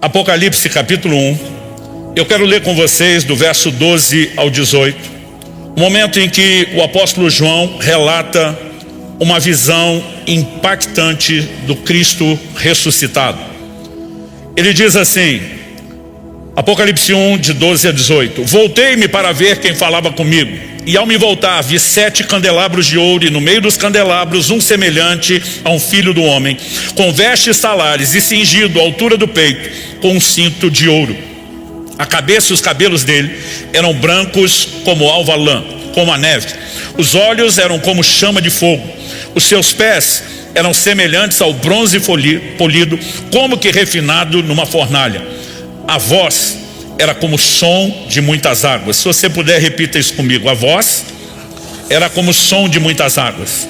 Apocalipse capítulo 1. Eu quero ler com vocês do verso 12 ao 18. O momento em que o apóstolo João relata uma visão impactante do Cristo ressuscitado. Ele diz assim, Apocalipse 1, de 12 a 18. Voltei-me para ver quem falava comigo, e ao me voltar vi 7 candelabros de ouro, e no meio dos candelabros um semelhante a um filho do homem, com vestes talares e cingido à altura do peito, com um cinto de ouro. A cabeça e os cabelos dele eram brancos como alva lã, como a neve. Os olhos eram como chama de fogo. Os seus pés eram semelhantes ao bronze polido, como que refinado numa fornalha. A voz era como o som de muitas águas. Se você puder, repita isso comigo. A voz era como o som de muitas águas.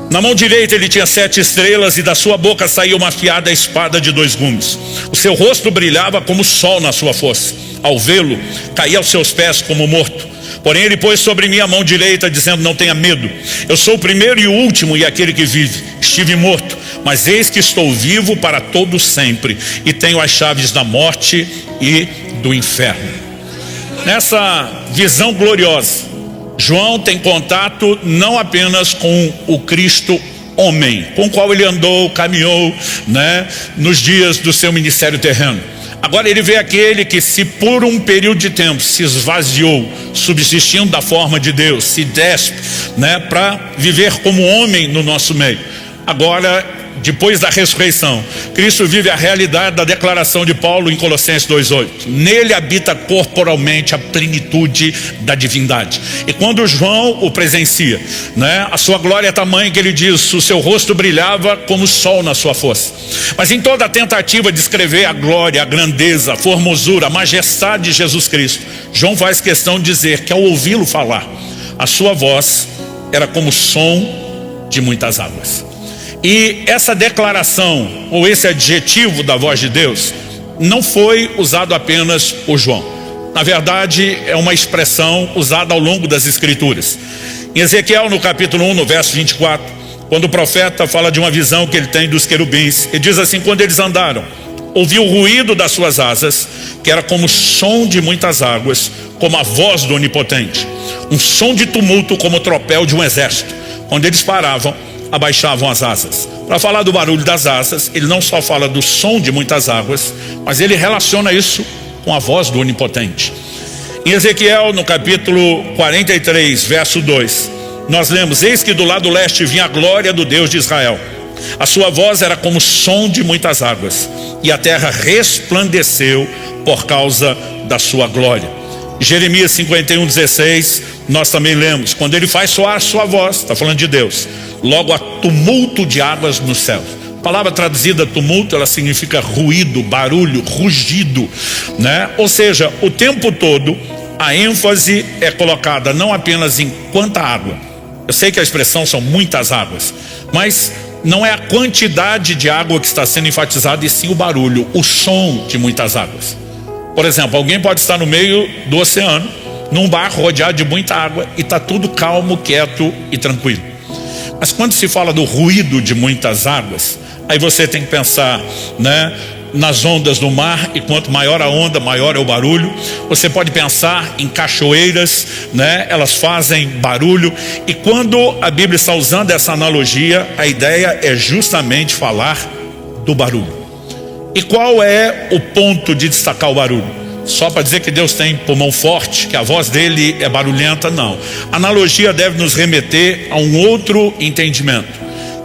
Na mão direita ele tinha 7 estrelas, e da sua boca saía uma afiada espada de 2 gumes. O seu rosto brilhava como o sol na sua força. Ao vê-lo, caía aos seus pés como morto. Porém ele pôs sobre mim a mão direita, dizendo: não tenha medo, eu sou o primeiro e o último e aquele que vive. Estive morto, mas eis que estou vivo para todo sempre, e tenho as chaves da morte e do inferno. Nessa visão gloriosa, João tem contato não apenas com o Cristo homem, com o qual ele andou, caminhou, nos dias do seu ministério terreno. Agora ele vê aquele que, se por um período de tempo se esvaziou, subsistindo da forma de Deus, se despe, para viver como homem no nosso meio. Agora, depois da ressurreição, Cristo vive a realidade da declaração de Paulo em Colossenses 2,8. Nele habita corporalmente a plenitude da divindade. E quando João o presencia, a sua glória é tamanha que ele diz: o seu rosto brilhava como o sol na sua força. Mas em toda a tentativa de escrever a glória, a grandeza, a formosura, a majestade de Jesus Cristo, João faz questão de dizer que ao ouvi-lo falar, a sua voz era como o som de muitas águas. E essa declaração, ou esse adjetivo da voz de Deus, não foi usado apenas por João. Na verdade, é uma expressão usada ao longo das Escrituras. Em Ezequiel, no capítulo 1, no verso 24, quando o profeta fala de uma visão que ele tem dos querubins, ele diz assim: quando eles andaram, ouvi o ruído das suas asas, que era como o som de muitas águas, como a voz do Onipotente. Um som de tumulto como o tropel de um exército. Quando eles paravam, abaixavam as asas. Para falar do barulho das asas, ele não só fala do som de muitas águas, mas ele relaciona isso com a voz do Onipotente. Em Ezequiel, no capítulo 43, verso 2, nós lemos: eis que do lado leste vinha a glória do Deus de Israel. A sua voz era como o som de muitas águas, e a terra resplandeceu por causa da sua glória. Jeremias 51:16, nós também lemos: quando ele faz soar sua voz, está falando de Deus, logo há tumulto de águas no céu. A palavra traduzida tumulto, ela significa ruído, barulho, rugido, Ou seja, o tempo todo a ênfase é colocada não apenas em quanta água. Eu sei que a expressão são muitas águas, mas não é a quantidade de água que está sendo enfatizada, e sim o barulho, o som de muitas águas. Por exemplo, alguém pode estar no meio do oceano, num barco rodeado de muita água, e está tudo calmo, quieto e tranquilo. Mas quando se fala do ruído de muitas águas, aí você tem que pensar, nas ondas do mar, e quanto maior a onda, maior é o barulho. Você pode pensar em cachoeiras, elas fazem barulho. E quando a Bíblia está usando essa analogia, a ideia é justamente falar do barulho. E qual é o ponto de destacar o barulho? Só para dizer que Deus tem pulmão forte, que a voz dele é barulhenta? Não. A analogia deve nos remeter a um outro entendimento,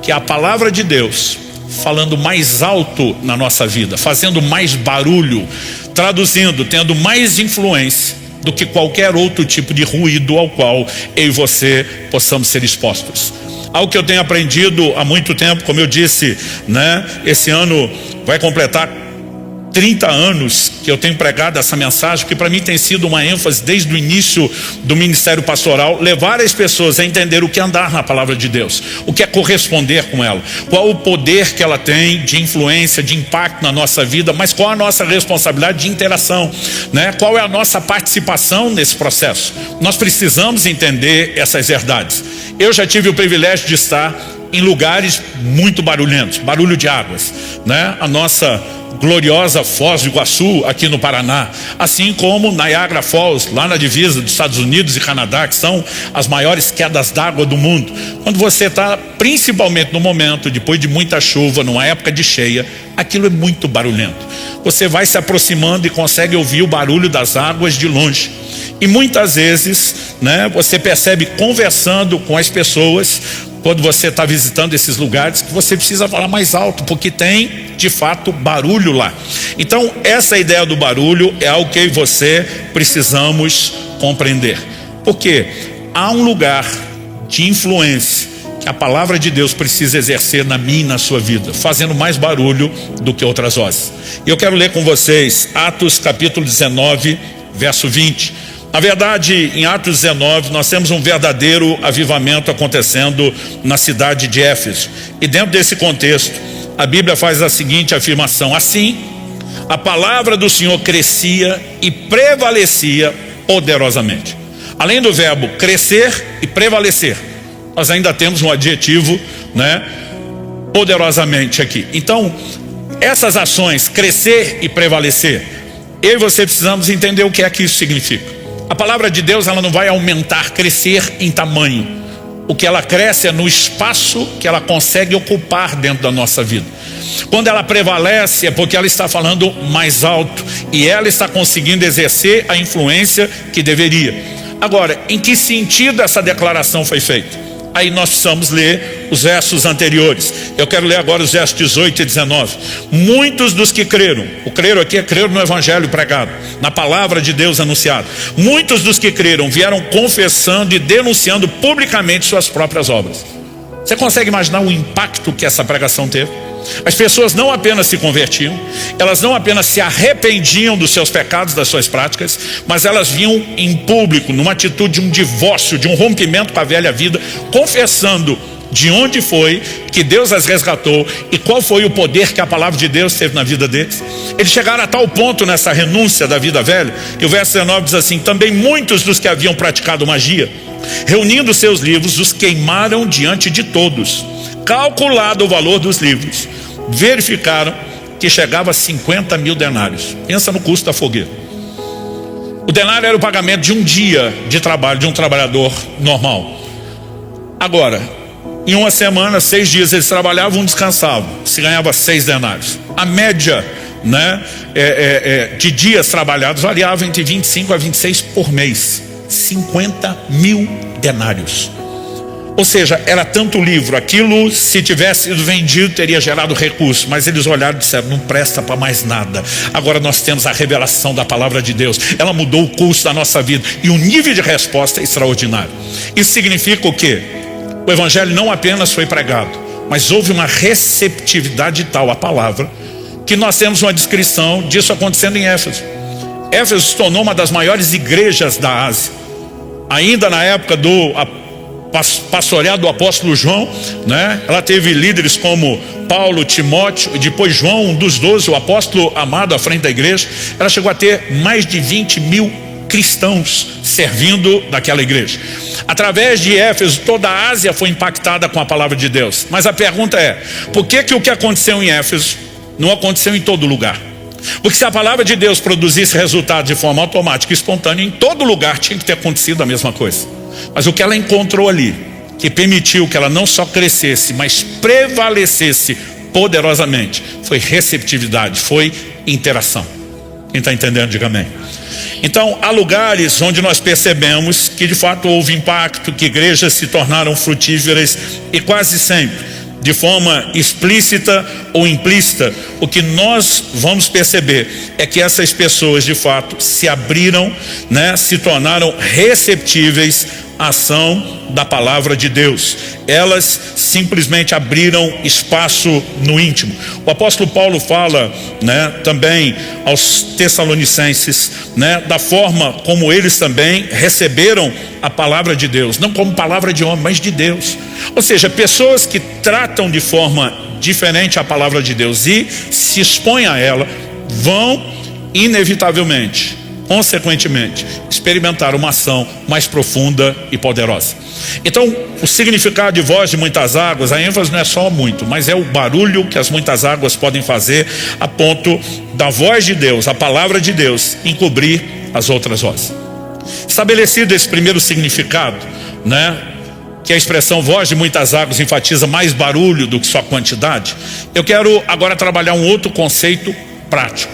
que é a palavra de Deus falando mais alto na nossa vida, fazendo mais barulho, traduzindo, tendo mais influência do que qualquer outro tipo de ruído ao qual eu e você possamos ser expostos. Algo que eu tenho aprendido há muito tempo, como eu disse, esse ano vai completar 30 anos que eu tenho pregado essa mensagem, que para mim tem sido uma ênfase desde o início do ministério pastoral, levar as pessoas a entender o que é andar na palavra de Deus, o que é corresponder com ela, qual o poder que ela tem de influência, de impacto na nossa vida, mas qual a nossa responsabilidade de interação, qual é a nossa participação nesse processo. Nós precisamos entender essas verdades. Eu já tive o privilégio de estar em lugares muito barulhentos, barulho de águas, né? A nossa gloriosa Foz do Iguaçu aqui no Paraná, assim como Niagara Falls, lá na divisa dos Estados Unidos e Canadá, que são as maiores quedas d'água do mundo. Quando você está, principalmente no momento, depois de muita chuva, numa época de cheia, aquilo é muito barulhento. Você vai se aproximando e consegue ouvir o barulho das águas de longe. E muitas vezes, né, você percebe conversando com as pessoas, quando você está visitando esses lugares, que você precisa falar mais alto, porque tem, de fato, barulho lá. Então, essa ideia do barulho é algo que eu e você precisamos compreender. Porque há um lugar de influência que a palavra de Deus precisa exercer na minha e na sua vida, fazendo mais barulho do que outras vozes. E eu quero ler com vocês Atos capítulo 19, verso 20. Na verdade, em Atos 19, nós temos um verdadeiro avivamento acontecendo na cidade de Éfeso. E dentro desse contexto, a Bíblia faz a seguinte afirmação: assim, a palavra do Senhor crescia e prevalecia poderosamente. Além do verbo crescer e prevalecer, nós ainda temos um adjetivo, né, poderosamente aqui. Então, essas ações, crescer e prevalecer, eu e você precisamos entender o que é que isso significa. A palavra de Deus, ela não vai aumentar, crescer em tamanho. O que ela cresce é no espaço que ela consegue ocupar dentro da nossa vida. Quando ela prevalece é porque ela está falando mais alto e ela está conseguindo exercer a influência que deveria. Agora, em que sentido essa declaração foi feita? Aí nós precisamos ler os versos anteriores. Eu quero ler agora os versos 18 e 19. Muitos dos que creram, o crer aqui é crer no evangelho pregado, na palavra de Deus anunciada. Muitos dos que creram vieram confessando e denunciando publicamente suas próprias obras. Você consegue imaginar o impacto que essa pregação teve? As pessoas não apenas se convertiam, elas não apenas se arrependiam dos seus pecados, das suas práticas, mas elas vinham em público, numa atitude de um divórcio, de um rompimento com a velha vida, confessando de onde foi que Deus as resgatou e qual foi o poder que a palavra de Deus teve na vida deles. Eles chegaram a tal ponto nessa renúncia da vida velha, que o verso 19 diz assim: também muitos dos que haviam praticado magia, reunindo seus livros, os queimaram diante de todos. Calculado o valor dos livros, verificaram que chegava a 50 mil denários. Pensa no custo da fogueira. O denário era o pagamento de um dia de trabalho de um trabalhador normal. Agora, em uma semana, 6 dias eles trabalhavam, descansavam, se ganhava 6 denários. A média, né, de dias trabalhados variava entre 25 a 26 por mês. 50 mil denários. Ou seja, era tanto livro, aquilo, se tivesse sido vendido, teria gerado recurso, mas eles olharam e disseram: não presta para mais nada. Agora nós temos a revelação da palavra de Deus, ela mudou o curso da nossa vida, e o nível de resposta é extraordinário. Isso significa o quê? O evangelho não apenas foi pregado, mas houve uma receptividade tal à palavra, que nós temos uma descrição disso acontecendo em Éfeso. Éfeso se tornou uma das maiores igrejas da Ásia, ainda na época do pastoreado do apóstolo João, né? Ela teve líderes como Paulo, Timóteo e depois João, um dos 12, o apóstolo amado à frente da igreja. Ela chegou a ter mais de 20 mil cristãos servindo naquela igreja. Através de Éfeso, toda a Ásia foi impactada com a palavra de Deus. Mas a pergunta é: por que o que aconteceu em Éfeso não aconteceu em todo lugar? Porque se a palavra de Deus produzisse resultado de forma automática e espontânea, em todo lugar tinha que ter acontecido a mesma coisa. Mas o que ela encontrou ali, que permitiu que ela não só crescesse, mas prevalecesse poderosamente, foi receptividade, foi interação. Quem está entendendo, diga amém. Então, há lugares onde nós percebemos que de fato houve impacto, que igrejas se tornaram frutíferas, e quase sempre, de forma explícita ou implícita, o que nós vamos perceber é que essas pessoas de fato se abriram, né, se tornaram receptíveis à ação da palavra de Deus. Elas simplesmente abriram espaço no íntimo. O apóstolo Paulo fala, né, também aos Tessalonicenses, né, da forma como eles também receberam a palavra de Deus, não como palavra de homem, mas de Deus. Ou seja, pessoas que tratam de forma diferente a palavra de Deus e se expõem a ela, vão inevitavelmente, consequentemente, experimentar uma ação mais profunda e poderosa. Então, o significado de voz de muitas águas, a ênfase não é só muito, mas é o barulho que as muitas águas podem fazer a ponto da voz de Deus, a palavra de Deus, encobrir as outras vozes. Estabelecido esse primeiro significado, né, que a expressão voz de muitas águas enfatiza mais barulho do que só quantidade, eu quero agora trabalhar um outro conceito prático.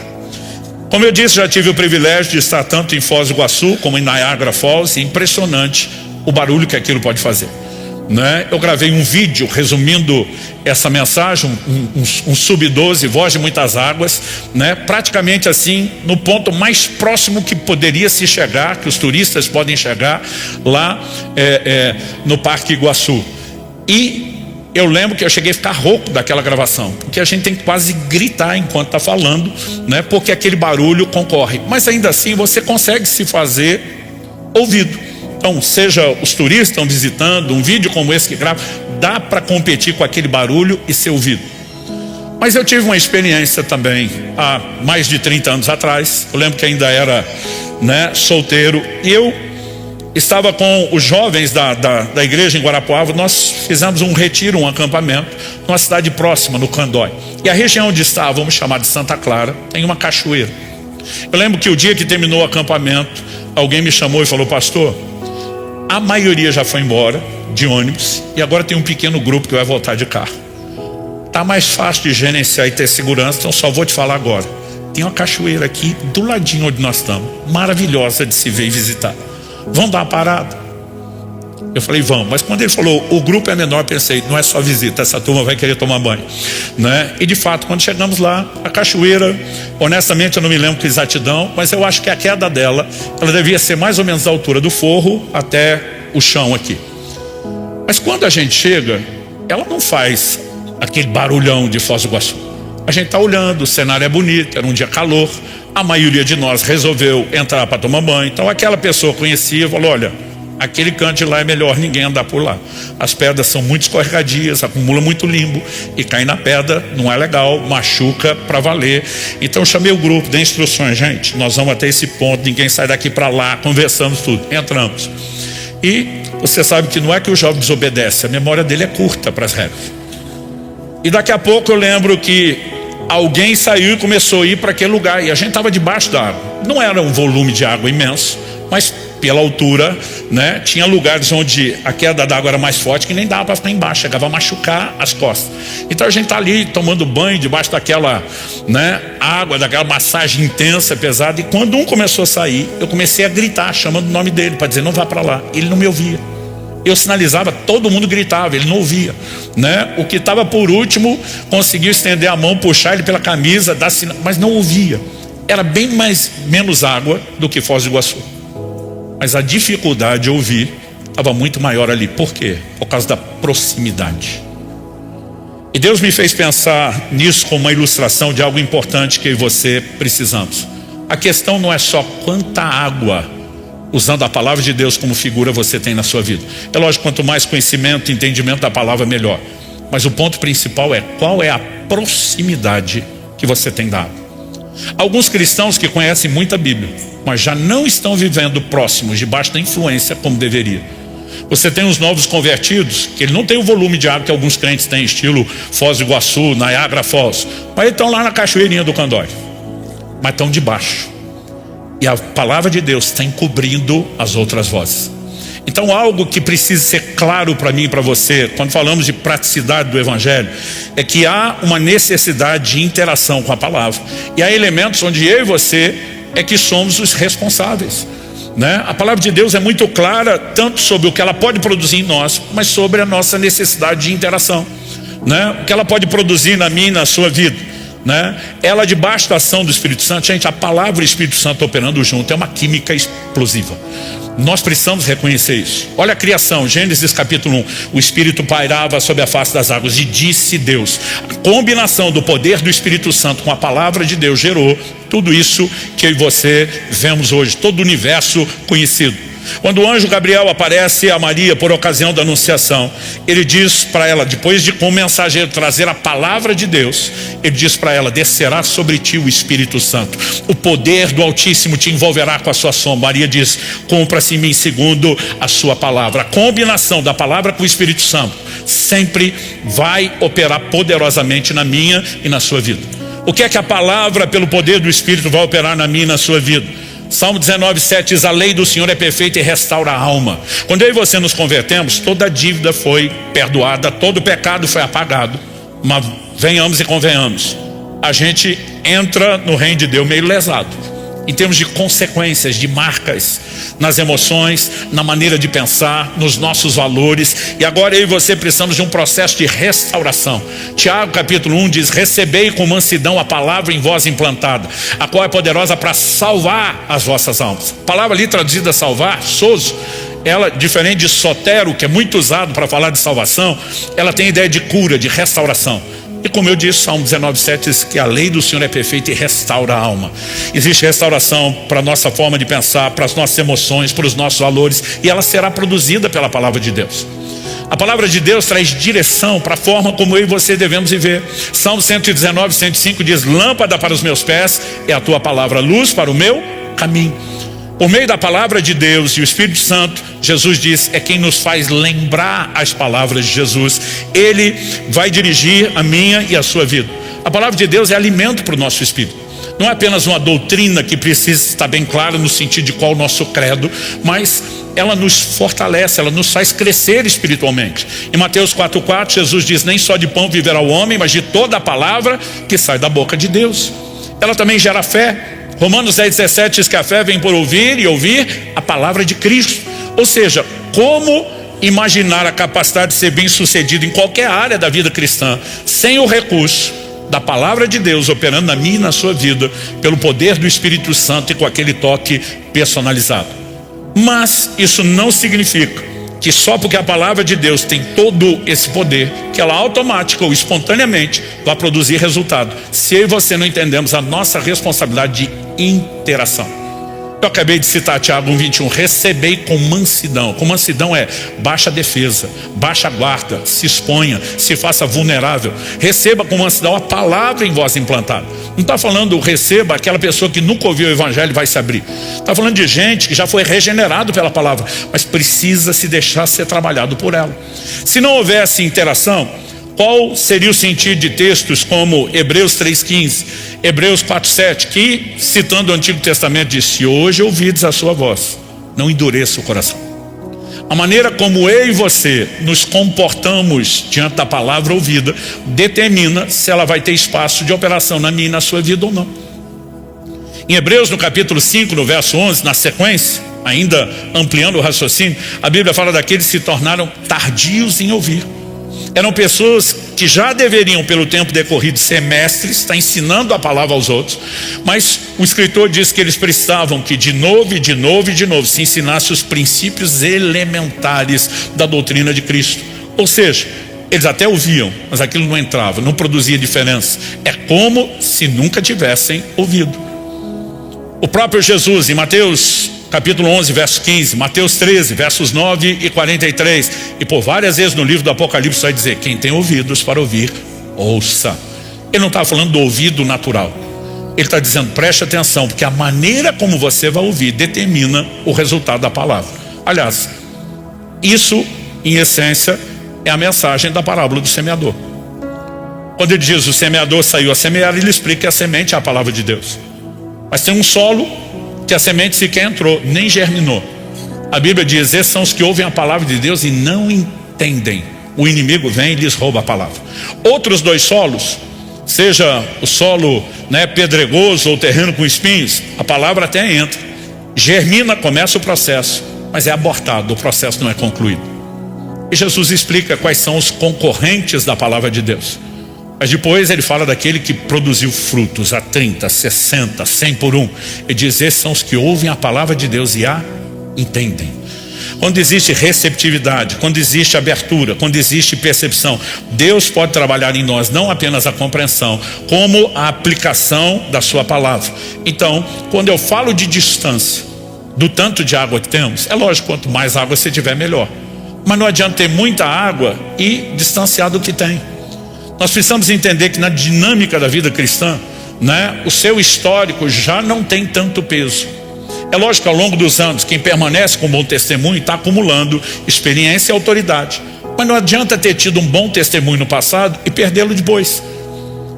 Como eu disse, já tive o privilégio de estar tanto em Foz do Iguaçu como em Niagara Falls. É impressionante o barulho que aquilo pode fazer, né? Eu gravei um vídeo resumindo essa mensagem, um sub-12, voz de muitas águas, né? Praticamente assim, no ponto mais próximo que poderia se chegar, que os turistas podem chegar lá no Parque Iguaçu. E eu lembro que eu cheguei a ficar rouco daquela gravação, porque a gente tem que quase gritar enquanto está falando, né? Porque aquele barulho concorre. Mas ainda assim você consegue se fazer ouvido. Então, seja os turistas estão visitando, um vídeo como esse que grava, dá para competir com aquele barulho e ser ouvido. Mas eu tive uma experiência também há mais de 30 anos atrás. Eu lembro que ainda era, né, solteiro, e eu estava com os jovens da igreja em Guarapuava. Nós fizemos um retiro, um acampamento numa cidade próxima, no Candói. E a região onde estávamos, chamada de Santa Clara, tem uma cachoeira. Eu lembro que o dia que terminou o acampamento, alguém me chamou e falou: pastor, a maioria já foi embora de ônibus e agora tem um pequeno grupo que vai voltar de carro. Tá mais fácil de gerenciar e ter segurança, então só vou te falar agora. Tem uma cachoeira aqui do ladinho onde nós estamos, maravilhosa de se ver e visitar. Vamos dar uma parada? Eu falei, vamos. Mas quando ele falou, o grupo é menor, pensei, não é só visita, essa turma vai querer tomar banho, né? E de fato, quando chegamos lá, a cachoeira, honestamente eu não me lembro com exatidão, mas eu acho que a queda dela, ela devia ser mais ou menos a altura do forro até o chão aqui. Mas quando a gente chega, ela não faz aquele barulhão de Foz do Iguaçu. A gente está olhando, o cenário é bonito, era um dia calor, a maioria de nós resolveu entrar para tomar banho. Então aquela pessoa conhecia, falou, olha, aquele canto de lá é melhor ninguém andar por lá. As pedras são muito escorregadias, acumula muito limbo, e cair na pedra não é legal, machuca para valer. Então eu chamei o grupo, dei instruções, gente, nós vamos até esse ponto, ninguém sai daqui para lá, conversamos tudo, entramos. E você sabe que não é que o jovem desobedece, a memória dele é curta para as regras. E daqui a pouco eu lembro que alguém saiu e começou a ir para aquele lugar, e a gente estava debaixo da água. Não era um volume de água imenso, mas pela altura, né, tinha lugares onde a queda d'água era mais forte, que nem dava para ficar embaixo, chegava a machucar as costas. Então a gente está ali tomando banho debaixo daquela, né, água, daquela massagem intensa, pesada. E quando um começou a sair, eu comecei a gritar, chamando o nome dele, para dizer, não vá para lá. Ele não me ouvia. Eu sinalizava, todo mundo gritava, ele não ouvia, né? O que estava por último conseguiu estender a mão, puxar ele pela camisa, dar sinal, mas não ouvia. Era bem menos água do que Foz do Iguaçu, mas a dificuldade de ouvir estava muito maior ali. Por quê? Por causa da proximidade. E Deus me fez pensar nisso como uma ilustração de algo importante que eu e você precisamos. A questão não é só quanta água, usando a palavra de Deus como figura, você tem na sua vida. É lógico, quanto mais conhecimento, entendimento da palavra, melhor. Mas o ponto principal é qual é a proximidade que você tem dado. Alguns cristãos que conhecem muito a Bíblia, mas já não estão vivendo próximos, debaixo da influência como deveria. Você tem os novos convertidos, que ele não tem o volume de água que alguns crentes têm, estilo Foz do Iguaçu, Niagara Falls, mas eles estão lá na cachoeirinha do Candói, mas estão debaixo. E a palavra de Deus está encobrindo as outras vozes. Então algo que precisa ser claro para mim e para você, quando falamos de praticidade do Evangelho, é que há uma necessidade de interação com a palavra. E há elementos onde eu e você é que somos os responsáveis, né? A palavra de Deus é muito clara, tanto sobre o que ela pode produzir em nós, mas sobre a nossa necessidade de interação, né? O que ela pode produzir na minha e na sua vida, né? Ela, debaixo da ação do Espírito Santo, gente, a palavra e o Espírito Santo operando junto é uma química explosiva. Nós precisamos reconhecer isso. Olha a criação, Gênesis capítulo 1. O Espírito pairava sobre a face das águas e disse Deus. A combinação do poder do Espírito Santo com a palavra de Deus gerou tudo isso que eu e você vemos hoje, todo o universo conhecido. Quando o anjo Gabriel aparece a Maria por ocasião da anunciação, ele diz para ela, depois de com o mensageiro trazer a palavra de Deus, ele diz para ela: descerá sobre ti o Espírito Santo, o poder do Altíssimo te envolverá com a sua sombra. Maria diz: cumpra-se em mim segundo a sua palavra. A combinação da palavra com o Espírito Santo sempre vai operar poderosamente na minha e na sua vida. O que é que a palavra pelo poder do Espírito vai operar na minha e na sua vida? Salmo 19:7 diz: a lei do Senhor é perfeita e restaura a alma. Quando eu e você nos convertemos, toda a dívida foi perdoada, todo o pecado foi apagado. Mas venhamos e convenhamos, a gente entra no reino de Deus meio lesado, em termos de consequências, de marcas, nas emoções, na maneira de pensar, nos nossos valores. E agora eu e você precisamos de um processo de restauração. Tiago capítulo 1 diz: recebei com mansidão a palavra em vós implantada, a qual é poderosa para salvar as vossas almas. A palavra ali traduzida salvar, sozo, ela, diferente de sotero, que é muito usado para falar de salvação, ela tem a ideia de cura, de restauração. E como eu disse, Salmo 19:7 diz que a lei do Senhor é perfeita e restaura a alma. Existe restauração para a nossa forma de pensar, para as nossas emoções, para os nossos valores, e ela será produzida pela palavra de Deus. A palavra de Deus traz direção para a forma como eu e você devemos viver. Salmo 119:105 diz: lâmpada para os meus pés é a tua palavra, luz para o meu caminho. Por meio da palavra de Deus e o Espírito Santo, Jesus diz, é quem nos faz lembrar as palavras de Jesus. Ele vai dirigir a minha e a sua vida. A palavra de Deus é alimento para o nosso espírito. Não é apenas uma doutrina que precisa estar bem clara no sentido de qual o nosso credo, mas ela nos fortalece, ela nos faz crescer espiritualmente. Em Mateus 4:4, Jesus diz: nem só de pão viverá o homem, mas de toda a palavra que sai da boca de Deus. Ela também gera fé. Romanos 10:17 diz que a fé vem por ouvir e ouvir a palavra de Cristo. Ou seja, como imaginar a capacidade de ser bem sucedido em qualquer área da vida cristã sem o recurso da palavra de Deus operando na minha e na sua vida, pelo poder do Espírito Santo e com aquele toque personalizado? Mas isso não significa que só porque a palavra de Deus tem todo esse poder, que ela automática ou espontaneamente vai produzir resultado, se eu e você não entendemos a nossa responsabilidade de interação. Eu acabei de citar Tiago 1:21, recebei com mansidão. Com mansidão é baixa defesa, baixa guarda, se exponha, se faça vulnerável. Receba com mansidão a palavra em vós implantada. Não está falando receba aquela pessoa que nunca ouviu o evangelho e vai se abrir. Está falando de gente que já foi regenerado pela palavra, mas precisa se deixar ser trabalhado por ela. Se não houvesse interação, qual seria o sentido de textos como Hebreus 3:15, Hebreus 4:7, que, citando o Antigo Testamento, diz: se hoje ouvides a sua voz, não endureça o coração. A maneira como eu e você nos comportamos diante da palavra ouvida determina se ela vai ter espaço de operação na minha e na sua vida ou não. Em Hebreus, no capítulo 5, no verso 11, na sequência, ainda ampliando o raciocínio, a Bíblia fala daqueles que se tornaram tardios em ouvir. Eram pessoas que já deveriam, pelo tempo decorrido, ser mestres, estar ensinando a palavra aos outros, mas o escritor diz que eles precisavam que de novo e de novo e de novo se ensinasse os princípios elementares da doutrina de Cristo. Ou seja, eles até ouviam, mas aquilo não entrava, não produzia diferença. É como se nunca tivessem ouvido. O próprio Jesus, em Mateus capítulo 11, verso 15, Mateus 13, versos 9 e 43, e por várias vezes no livro do Apocalipse vai dizer: quem tem ouvidos para ouvir, ouça. Ele não está falando do ouvido natural, ele está dizendo: preste atenção, porque a maneira como você vai ouvir determina o resultado da palavra. Aliás, isso em essência é a mensagem da parábola do semeador. Quando ele diz o semeador saiu a semear, ele explica que a semente é a palavra de Deus, mas tem um solo que a semente sequer entrou, nem germinou. A Bíblia diz: esses são os que ouvem a palavra de Deus e não entendem. O inimigo vem e lhes rouba a palavra. Outros dois solos, seja o solo pedregoso ou terreno com espinhos, a palavra até entra, germina, começa o processo, mas é abortado, o processo não é concluído. E Jesus explica quais são os concorrentes da palavra de Deus. Mas depois ele fala daquele que produziu frutos a 30, 60, 100 por um. Ele diz: esses são os que ouvem a palavra de Deus e a entendem. Quando existe receptividade, quando existe abertura, quando existe percepção, Deus pode trabalhar em nós não apenas a compreensão, como a aplicação da sua palavra. Então, quando eu falo de distância, do tanto de água que temos. É lógico, quanto mais água você tiver, melhor. Mas não adianta ter muita água e distanciar do que tem. Nós precisamos entender que na dinâmica da vida cristã, né, o seu histórico já não tem tanto peso. É lógico que ao longo dos anos, quem permanece com bom testemunho está acumulando experiência e autoridade. Mas não adianta ter tido um bom testemunho no passado e perdê-lo depois.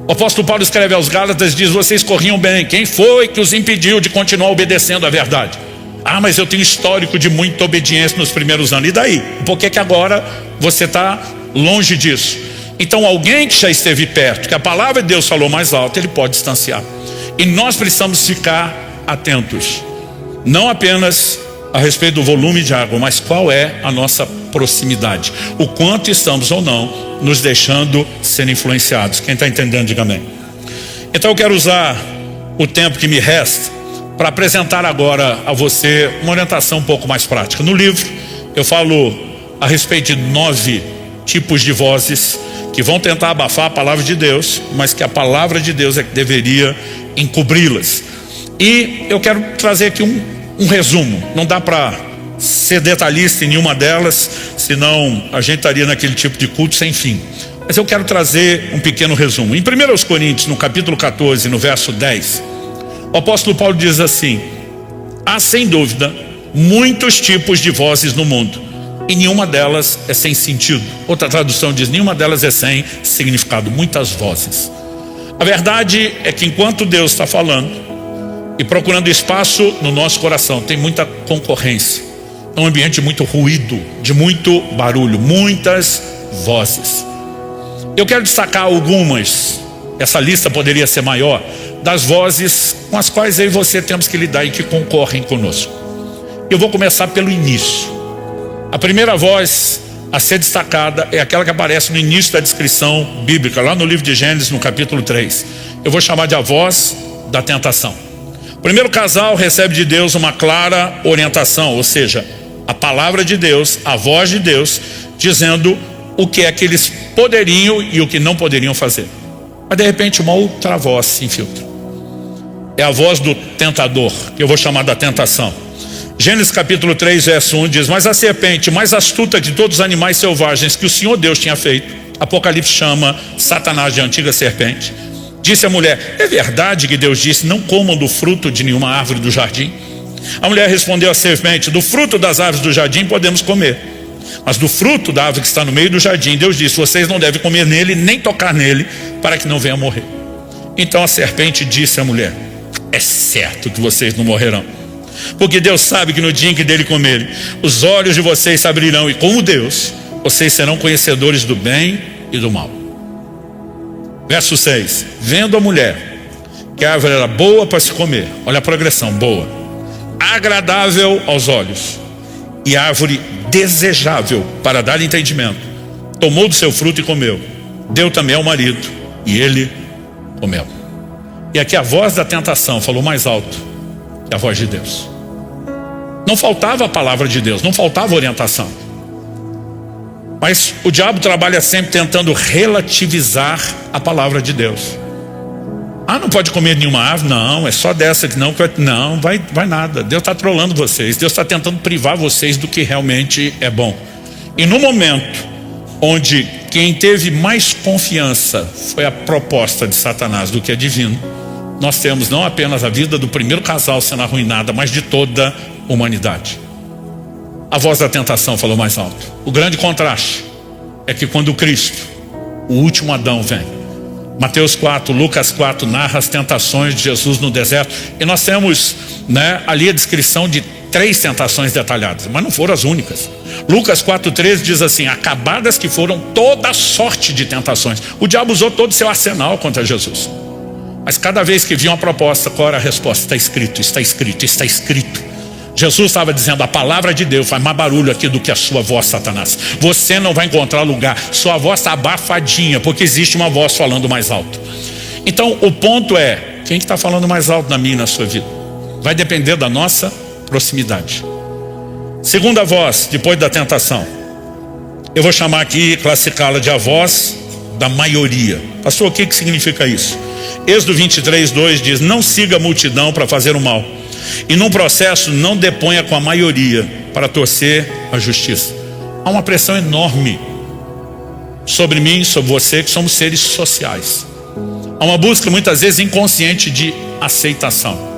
O apóstolo Paulo escreve aos Gálatas, diz: vocês corriam bem, quem foi que os impediu de continuar obedecendo à verdade? Ah, mas eu tenho histórico de muita obediência nos primeiros anos. E daí? Por que agora você está longe disso? Então alguém que já esteve perto, que a palavra de Deus falou mais alto, ele pode distanciar. E nós precisamos ficar atentos, não apenas a respeito do volume de água, mas qual é a nossa proximidade, o quanto estamos ou não nos deixando ser influenciados. Quem está entendendo, diga amém. Então eu quero usar o tempo que me resta para apresentar agora a você uma orientação um pouco mais prática. No livro eu falo a respeito de 9 tipos de vozes que vão tentar abafar a palavra de Deus, mas que a palavra de Deus é que deveria encobri-las. E eu quero trazer aqui um resumo. Não dá para ser detalhista em nenhuma delas, senão a gente estaria naquele tipo de culto sem fim. Mas eu quero trazer um pequeno resumo. Em 1 Coríntios, no capítulo 14, no verso 10, o apóstolo Paulo diz assim: há sem dúvida muitos tipos de vozes no mundo, e nenhuma delas é sem sentido. Outra tradução diz: nenhuma delas é sem significado. Muitas vozes. A verdade é que enquanto Deus está falando e procurando espaço no nosso coração, tem muita concorrência. É um ambiente de muito ruído, de muito barulho, muitas vozes. Eu quero destacar algumas, essa lista poderia ser maior, das vozes com as quais eu e você temos que lidar e que concorrem conosco. Eu vou começar pelo início. A primeira voz a ser destacada é aquela que aparece no início da descrição bíblica, lá no livro de Gênesis, no capítulo 3. Eu vou chamar de a voz da tentação. O primeiro casal recebe de Deus uma clara orientação, ou seja, a palavra de Deus, a voz de Deus, dizendo o que é que eles poderiam e o que não poderiam fazer. Mas de repente uma outra voz se infiltra. É a voz do tentador, que eu vou chamar da tentação. Gênesis capítulo 3, verso 1 diz: mas a serpente mais astuta de todos os animais selvagens que o Senhor Deus tinha feito, Apocalipse chama Satanás de antiga serpente, disse à mulher: é verdade que Deus disse, não comam do fruto de nenhuma árvore do jardim? A mulher respondeu à serpente: do fruto das árvores do jardim podemos comer, mas do fruto da árvore que está no meio do jardim, Deus disse, vocês não devem comer nele, nem tocar nele, para que não venham morrer. Então a serpente disse à mulher: é certo que vocês não morrerão, porque Deus sabe que no dia em que dele comerem, os olhos de vocês se abrirão, e como Deus, vocês serão conhecedores do bem e do mal. Verso 6, vendo a mulher que a árvore era boa para se comer, olha a progressão, boa, agradável aos olhos, e árvore desejável para dar entendimento, tomou do seu fruto e comeu, deu também ao marido, e ele comeu. E aqui a voz da tentação falou mais alto que a voz de Deus. Não faltava a palavra de Deus, não faltava orientação. Mas o diabo trabalha sempre tentando relativizar a palavra de Deus. Ah, não pode comer nenhuma árvore? Não, é só dessa que não. Não, vai nada. Deus está trolando vocês. Deus está tentando privar vocês do que realmente é bom. E no momento onde quem teve mais confiança foi a proposta de Satanás do que a divina, nós temos não apenas a vida do primeiro casal sendo arruinada, mas de toda a humanidade. A voz da tentação falou mais alto. O grande contraste é que quando Cristo, o último Adão, vem, Mateus 4, Lucas 4 narra as tentações de Jesus no deserto, e nós temos, ali a descrição de 3 tentações detalhadas, mas não foram as únicas. Lucas 4,13 diz assim: acabadas que foram toda sorte de tentações. O diabo usou todo o seu arsenal contra Jesus, mas cada vez que vinha uma proposta, qual era a resposta? Está escrito, está escrito, está escrito. Jesus estava dizendo: a palavra de Deus faz mais barulho aqui do que a sua voz, Satanás. Você não vai encontrar lugar, sua voz está abafadinha, porque existe uma voz falando mais alto. Então o ponto é, quem que está falando mais alto na minha e na sua vida? Vai depender da nossa proximidade. Segunda voz, depois da tentação, eu vou chamar aqui, classificá-la de a voz da maioria. Pastor, o que significa isso? Êxodo 23, 2 diz: não siga a multidão para fazer o mal, E num processo não deponha com a maioria para torcer a justiça. Há uma pressão enorme sobre mim, sobre você, que somos seres sociais. Há uma busca muitas vezes inconsciente de aceitação.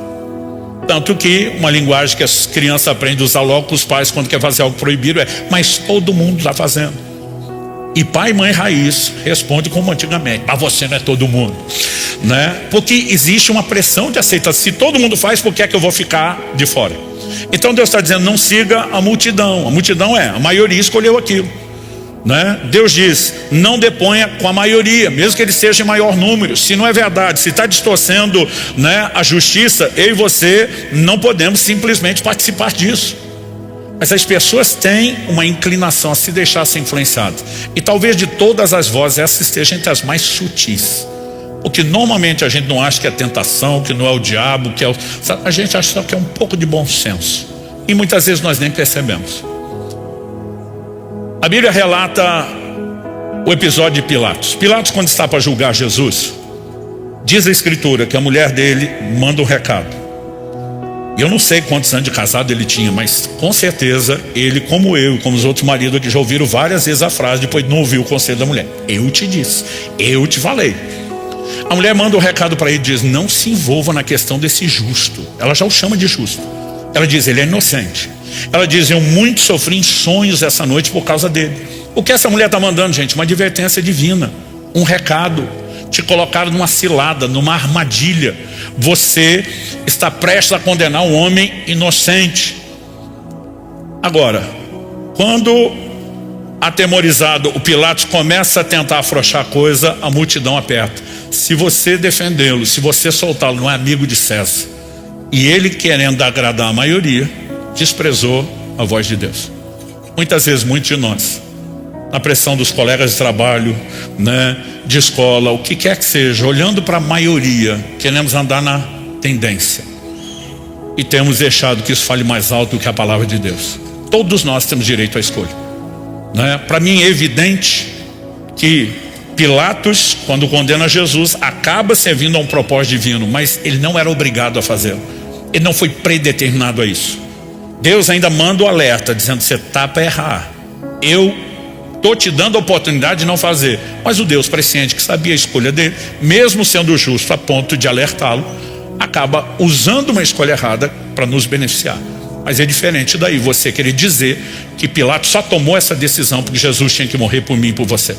Tanto que uma linguagem que as crianças aprendem a usar logo com os pais quando quer fazer algo proibido é: mas todo mundo está fazendo. E pai e mãe raiz responde como antigamente: mas você não é todo mundo, né? Porque existe uma pressão de aceitação. Se todo mundo faz, por que é que eu vou ficar de fora? Então Deus está dizendo: não siga a multidão. A multidão a maioria escolheu aquilo, né? Deus diz: não deponha com a maioria, mesmo que ele seja em maior número. Se não é verdade, se está distorcendo, né, a justiça, eu e você não podemos simplesmente participar disso. Mas as pessoas têm uma inclinação a se deixar ser influenciadas. E talvez de todas as vozes, essa esteja entre as mais sutis. Porque normalmente a gente não acha que é tentação, que não é o diabo, que é o... a gente acha só que é um pouco de bom senso. E muitas vezes nós nem percebemos. A Bíblia relata o episódio de Pilatos. Pilatos, quando está para julgar Jesus, diz a Escritura que a mulher dele manda um recado. Eu não sei quantos anos de casado ele tinha, mas com certeza ele, como eu e como os outros maridos aqui, já ouviram várias vezes a frase, depois não ouviu o conselho da mulher: eu te disse, eu te falei. A mulher manda um recado para ele e diz: não se envolva na questão desse justo. Ela já o chama de justo. Ela diz: ele é inocente. Ela diz: eu muito sofri em sonhos essa noite por causa dele. O que essa mulher está mandando, gente? Uma advertência divina, um recado. Te colocaram numa cilada, numa armadilha. Você está prestes a condenar um homem inocente. Agora, quando atemorizado o Pilatos começa a tentar afrouxar a coisa, a multidão aperta. Se você defendê-lo, se você soltá-lo, não é amigo de César. E ele, querendo agradar a maioria, desprezou a voz de Deus. Muitas vezes, muitos de nós, na pressão dos colegas de trabalho, né, de escola, o que quer que seja, olhando para a maioria, queremos andar na tendência. E temos deixado que isso fale mais alto do que a palavra de Deus. Todos nós temos direito à escolha, né? Para mim é evidente que Pilatos, quando condena Jesus, acaba servindo a um propósito divino, mas ele não era obrigado a fazê-lo. Ele não foi predeterminado a isso. Deus ainda manda o alerta, dizendo: você está para errar. Eu estou te dando a oportunidade de não fazer. Mas o Deus presciente, que sabia a escolha dele, mesmo sendo justo a ponto de alertá-lo, acaba usando uma escolha errada para nos beneficiar. Mas é diferente daí você querer dizer que Pilatos só tomou essa decisão porque Jesus tinha que morrer por mim e por você.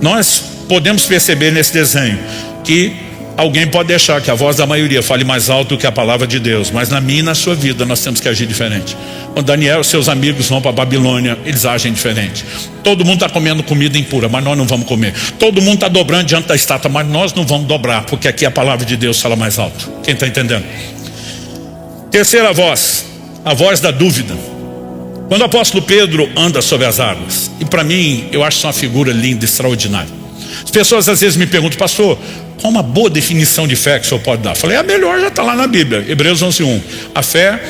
Nós podemos perceber nesse desenho que alguém pode deixar que a voz da maioria fale mais alto do que a palavra de Deus, mas na minha e na sua vida nós temos que agir diferente. Quando Daniel e seus amigos vão para a Babilônia, eles agem diferente. Todo mundo está comendo comida impura, mas nós não vamos comer. Todo mundo está dobrando diante da estátua, mas nós não vamos dobrar, porque aqui a palavra de Deus fala mais alto. Quem está entendendo? Terceira voz, a voz da dúvida. Quando o apóstolo Pedro anda sobre as águas, e para mim eu acho isso uma figura linda, extraordinária. As pessoas às vezes me perguntam: pastor, qual uma boa definição de fé que o senhor pode dar? Eu falei: a melhor já está lá na Bíblia, Hebreus 11:1. A fé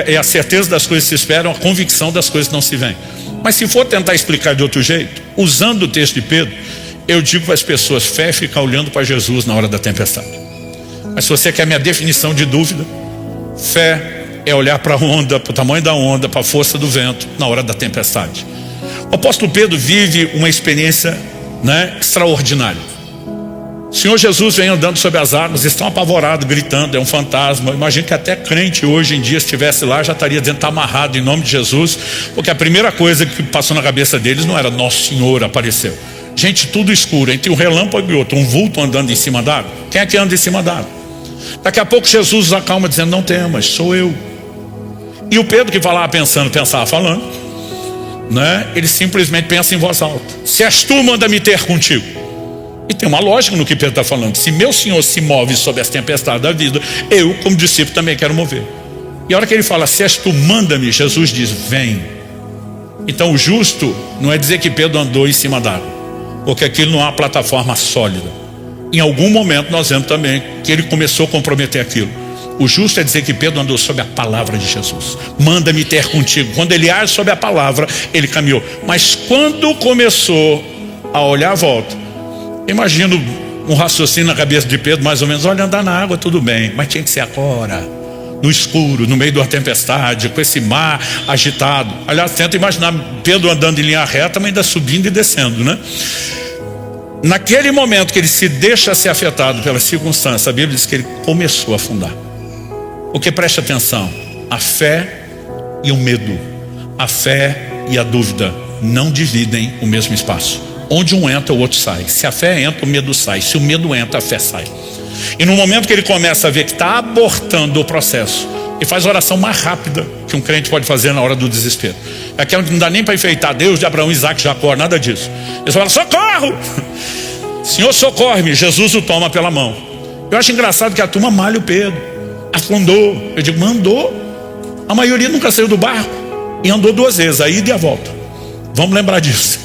é a certeza das coisas que se esperam, a convicção das coisas que não se veem. Mas se for tentar explicar de outro jeito, usando o texto de Pedro, eu digo para as pessoas: fé é ficar olhando para Jesus na hora da tempestade. Mas se você quer minha definição de dúvida, fé é olhar para a onda, para o tamanho da onda, para a força do vento na hora da tempestade. O apóstolo Pedro vive uma experiência, né, extraordinária. O Senhor Jesus vem andando sobre as águas, estão apavorados, gritando: é um fantasma. Imagino que até crente hoje em dia, se estivesse lá, já estaria dizendo: está amarrado em nome de Jesus, porque a primeira coisa que passou na cabeça deles não era Nosso Senhor apareceu. Gente, tudo escuro, entre um relâmpago e outro, um vulto andando em cima d'água. Quem é que anda em cima d'água? Daqui a pouco Jesus os acalma, dizendo: não temas, sou eu. E o Pedro, que falava pensando, pensava falando, né? Ele simplesmente pensa em voz alta: se és tu, manda me ter contigo. E tem uma lógica no que Pedro está falando. Se meu Senhor se move sob as tempestades da vida, eu, como discípulo, também quero mover. E a hora que ele fala: se és tu, manda-me, Jesus diz: vem. Então o justo não é dizer que Pedro andou em cima d'água, porque aquilo não é uma plataforma sólida. Em algum momento nós vemos também que ele começou a comprometer aquilo. O justo é dizer que Pedro andou sob a palavra de Jesus. Manda-me ter contigo. Quando ele age sob a palavra, ele caminhou. Mas quando começou a olhar à volta, imagino um raciocínio na cabeça de Pedro, mais ou menos: olha, andar na água tudo bem, mas tinha que ser agora. no escuro, no meio de uma tempestade, com esse mar agitado. Aliás, tenta imaginar Pedro andando em linha reta, mas ainda subindo e descendo, né? Naquele momento que ele se deixa ser afetado pelas circunstâncias, a Bíblia diz que ele começou a afundar. Porque preste atenção, a fé e o medo, a fé e a dúvida não dividem o mesmo espaço. Onde um entra, o outro sai. Se a fé entra, o medo sai. Se o medo entra, a fé sai. E no momento que ele começa a ver que está abortando o processo, ele faz a oração mais rápida que um crente pode fazer na hora do desespero. É aquela que não dá nem para enfeitar Deus de Abraão, Isaac, Jacó, nada disso. Ele fala: socorro! Senhor, socorre-me. Jesus o toma pela mão. Eu acho engraçado que a turma malha o Pedro. Afundou. Eu digo: mandou. A maioria nunca saiu do barco e andou 2 vezes, a ida e a volta. Vamos lembrar disso.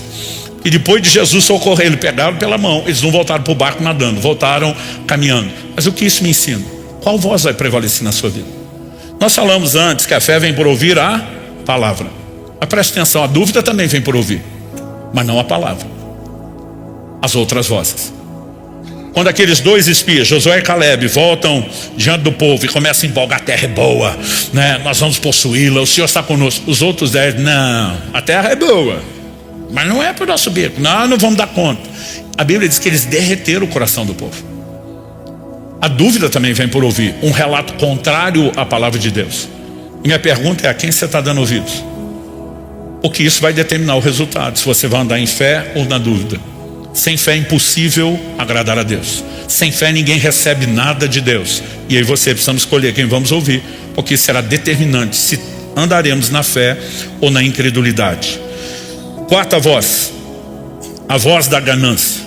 E depois de Jesus socorrer, ele pegaram pela mão. Eles não voltaram para o barco nadando, voltaram caminhando. Mas o que isso me ensina? Qual voz vai prevalecer na sua vida? Nós falamos antes que a fé vem por ouvir a palavra. Mas preste atenção, a dúvida também vem por ouvir, mas não a palavra, as outras vozes. Quando aqueles 2 espias, Josué e Caleb, voltam diante do povo e começam a empolgar: a terra é boa, né? Nós vamos possuí-la, o Senhor está conosco. Os outros 10: não, a terra é boa, mas não é para o nosso bico, não vamos dar conta. A Bíblia diz que eles derreteram o coração do povo. A dúvida também vem por ouvir um relato contrário à palavra de Deus. E minha pergunta é: a quem você está dando ouvidos? Porque isso vai determinar o resultado, se você vai andar em fé ou na dúvida. Sem fé é impossível agradar a Deus. Sem fé ninguém recebe nada de Deus. E aí precisamos escolher quem vamos ouvir, porque será determinante se andaremos na fé ou na incredulidade. 4ª voz, a voz da ganância.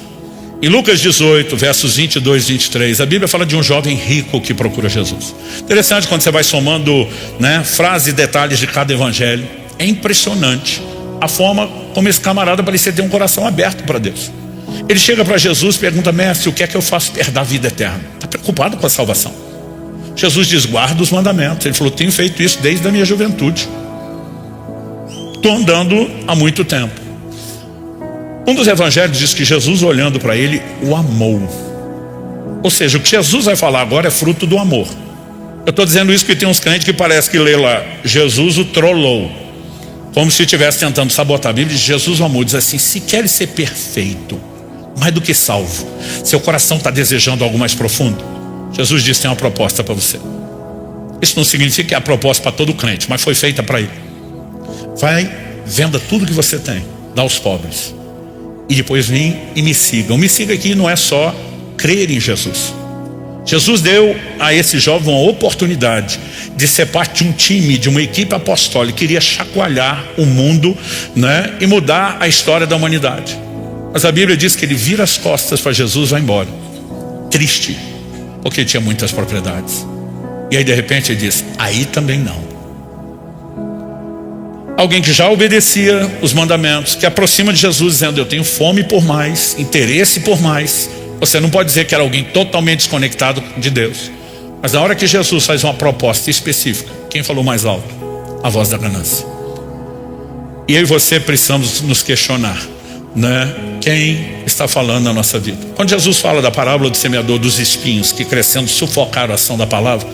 Em Lucas 18, versos 22 e 23, a Bíblia fala de um jovem rico que procura Jesus. Interessante quando você vai somando, né, frases e detalhes de cada evangelho. É impressionante a forma como esse camarada parecia ter um coração aberto para Deus. Ele chega para Jesus e pergunta: mestre, o que é que eu faço para herdar a vida eterna? Está preocupado com a salvação. Jesus diz: guarda os mandamentos. Ele falou: tenho feito isso desde a minha juventude, estou andando há muito tempo. Um dos evangelhos diz que Jesus, olhando para ele, o amou. Ou seja, o que Jesus vai falar agora é fruto do amor. Eu estou dizendo isso porque tem uns crentes que parece que lê lá: Jesus o trollou, como se estivesse tentando sabotar a Bíblia. Jesus o amou, diz assim: se queres ser perfeito, mais do que salvo, seu coração está desejando algo mais profundo, Jesus disse: tem uma proposta para você. Isso não significa que é a proposta para todo crente, mas foi feita para ele. Vai, venda tudo que você tem, dá aos pobres, e depois vem e me siga. O me siga aqui não é só crer em Jesus. Jesus deu a esse jovem uma oportunidade de ser parte de um time, de uma equipe apostólica que iria chacoalhar o mundo, né, e mudar a história da humanidade. Mas a Bíblia diz que ele vira as costas para Jesus e vai embora, triste, porque ele tinha muitas propriedades. E aí de repente ele diz: aí também não. Alguém que já obedecia os mandamentos, que aproxima de Jesus dizendo: eu tenho fome por mais, interesse por mais. Você não pode dizer que era alguém totalmente desconectado de Deus. Mas na hora que Jesus faz uma proposta específica, quem falou mais alto? A voz da ganância. E eu e você precisamos nos questionar, né? Quem está falando na nossa vida? Quando Jesus fala da parábola do semeador dos espinhos que crescendo sufocaram a ação da palavra,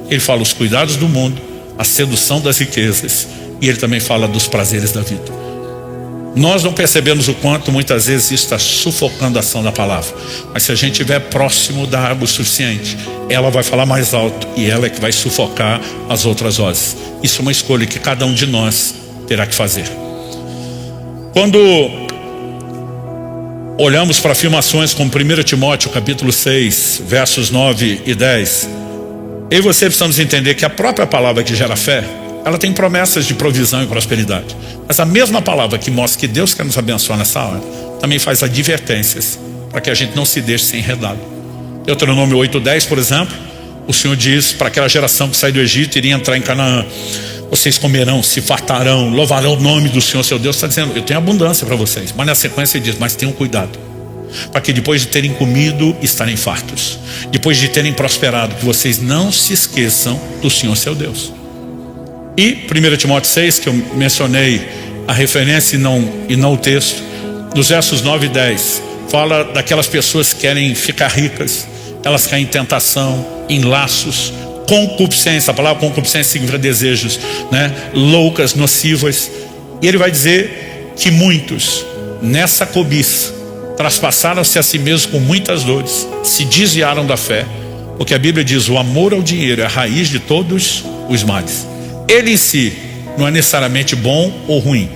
ele fala os cuidados do mundo, a sedução das riquezas, e ele também fala dos prazeres da vida. Nós não percebemos o quanto muitas vezes isso está sufocando a ação da palavra, mas se a gente estiver próximo da água o suficiente, ela vai falar mais alto e ela é que vai sufocar as outras vozes. Isso é uma escolha que cada um de nós terá que fazer. Quando olhamos para afirmações como 1 Timóteo capítulo 6, versos 9 e 10, eu e você precisamos entender que a própria palavra que gera fé, ela tem promessas de provisão e prosperidade. Mas a mesma palavra que mostra que Deus quer nos abençoar nessa hora, também faz advertências para que a gente não se deixe ser enredado. Deuteronômio 8:10, por exemplo, o Senhor diz para aquela geração que sai do Egito e iria entrar em Canaã: vocês comerão, se fartarão, louvarão o nome do Senhor seu Deus. Está dizendo: eu tenho abundância para vocês. Mas na sequência ele diz: mas tenham cuidado, para que depois de terem comido, estarem fartos, depois de terem prosperado, que vocês não se esqueçam do Senhor seu Deus. E 1 Timóteo 6, que eu mencionei a referência e não o texto, nos versos 9 e 10, fala daquelas pessoas que querem ficar ricas, elas caem em tentação, em laços, concupiscência. A palavra concupiscência significa desejos, né, loucas, nocivas. E ele vai dizer que muitos, nessa cobiça, traspassaram-se a si mesmos com muitas dores, se desviaram da fé, porque a Bíblia diz: o amor ao dinheiro é a raiz de todos os males. Ele em si não é necessariamente bom ou ruim.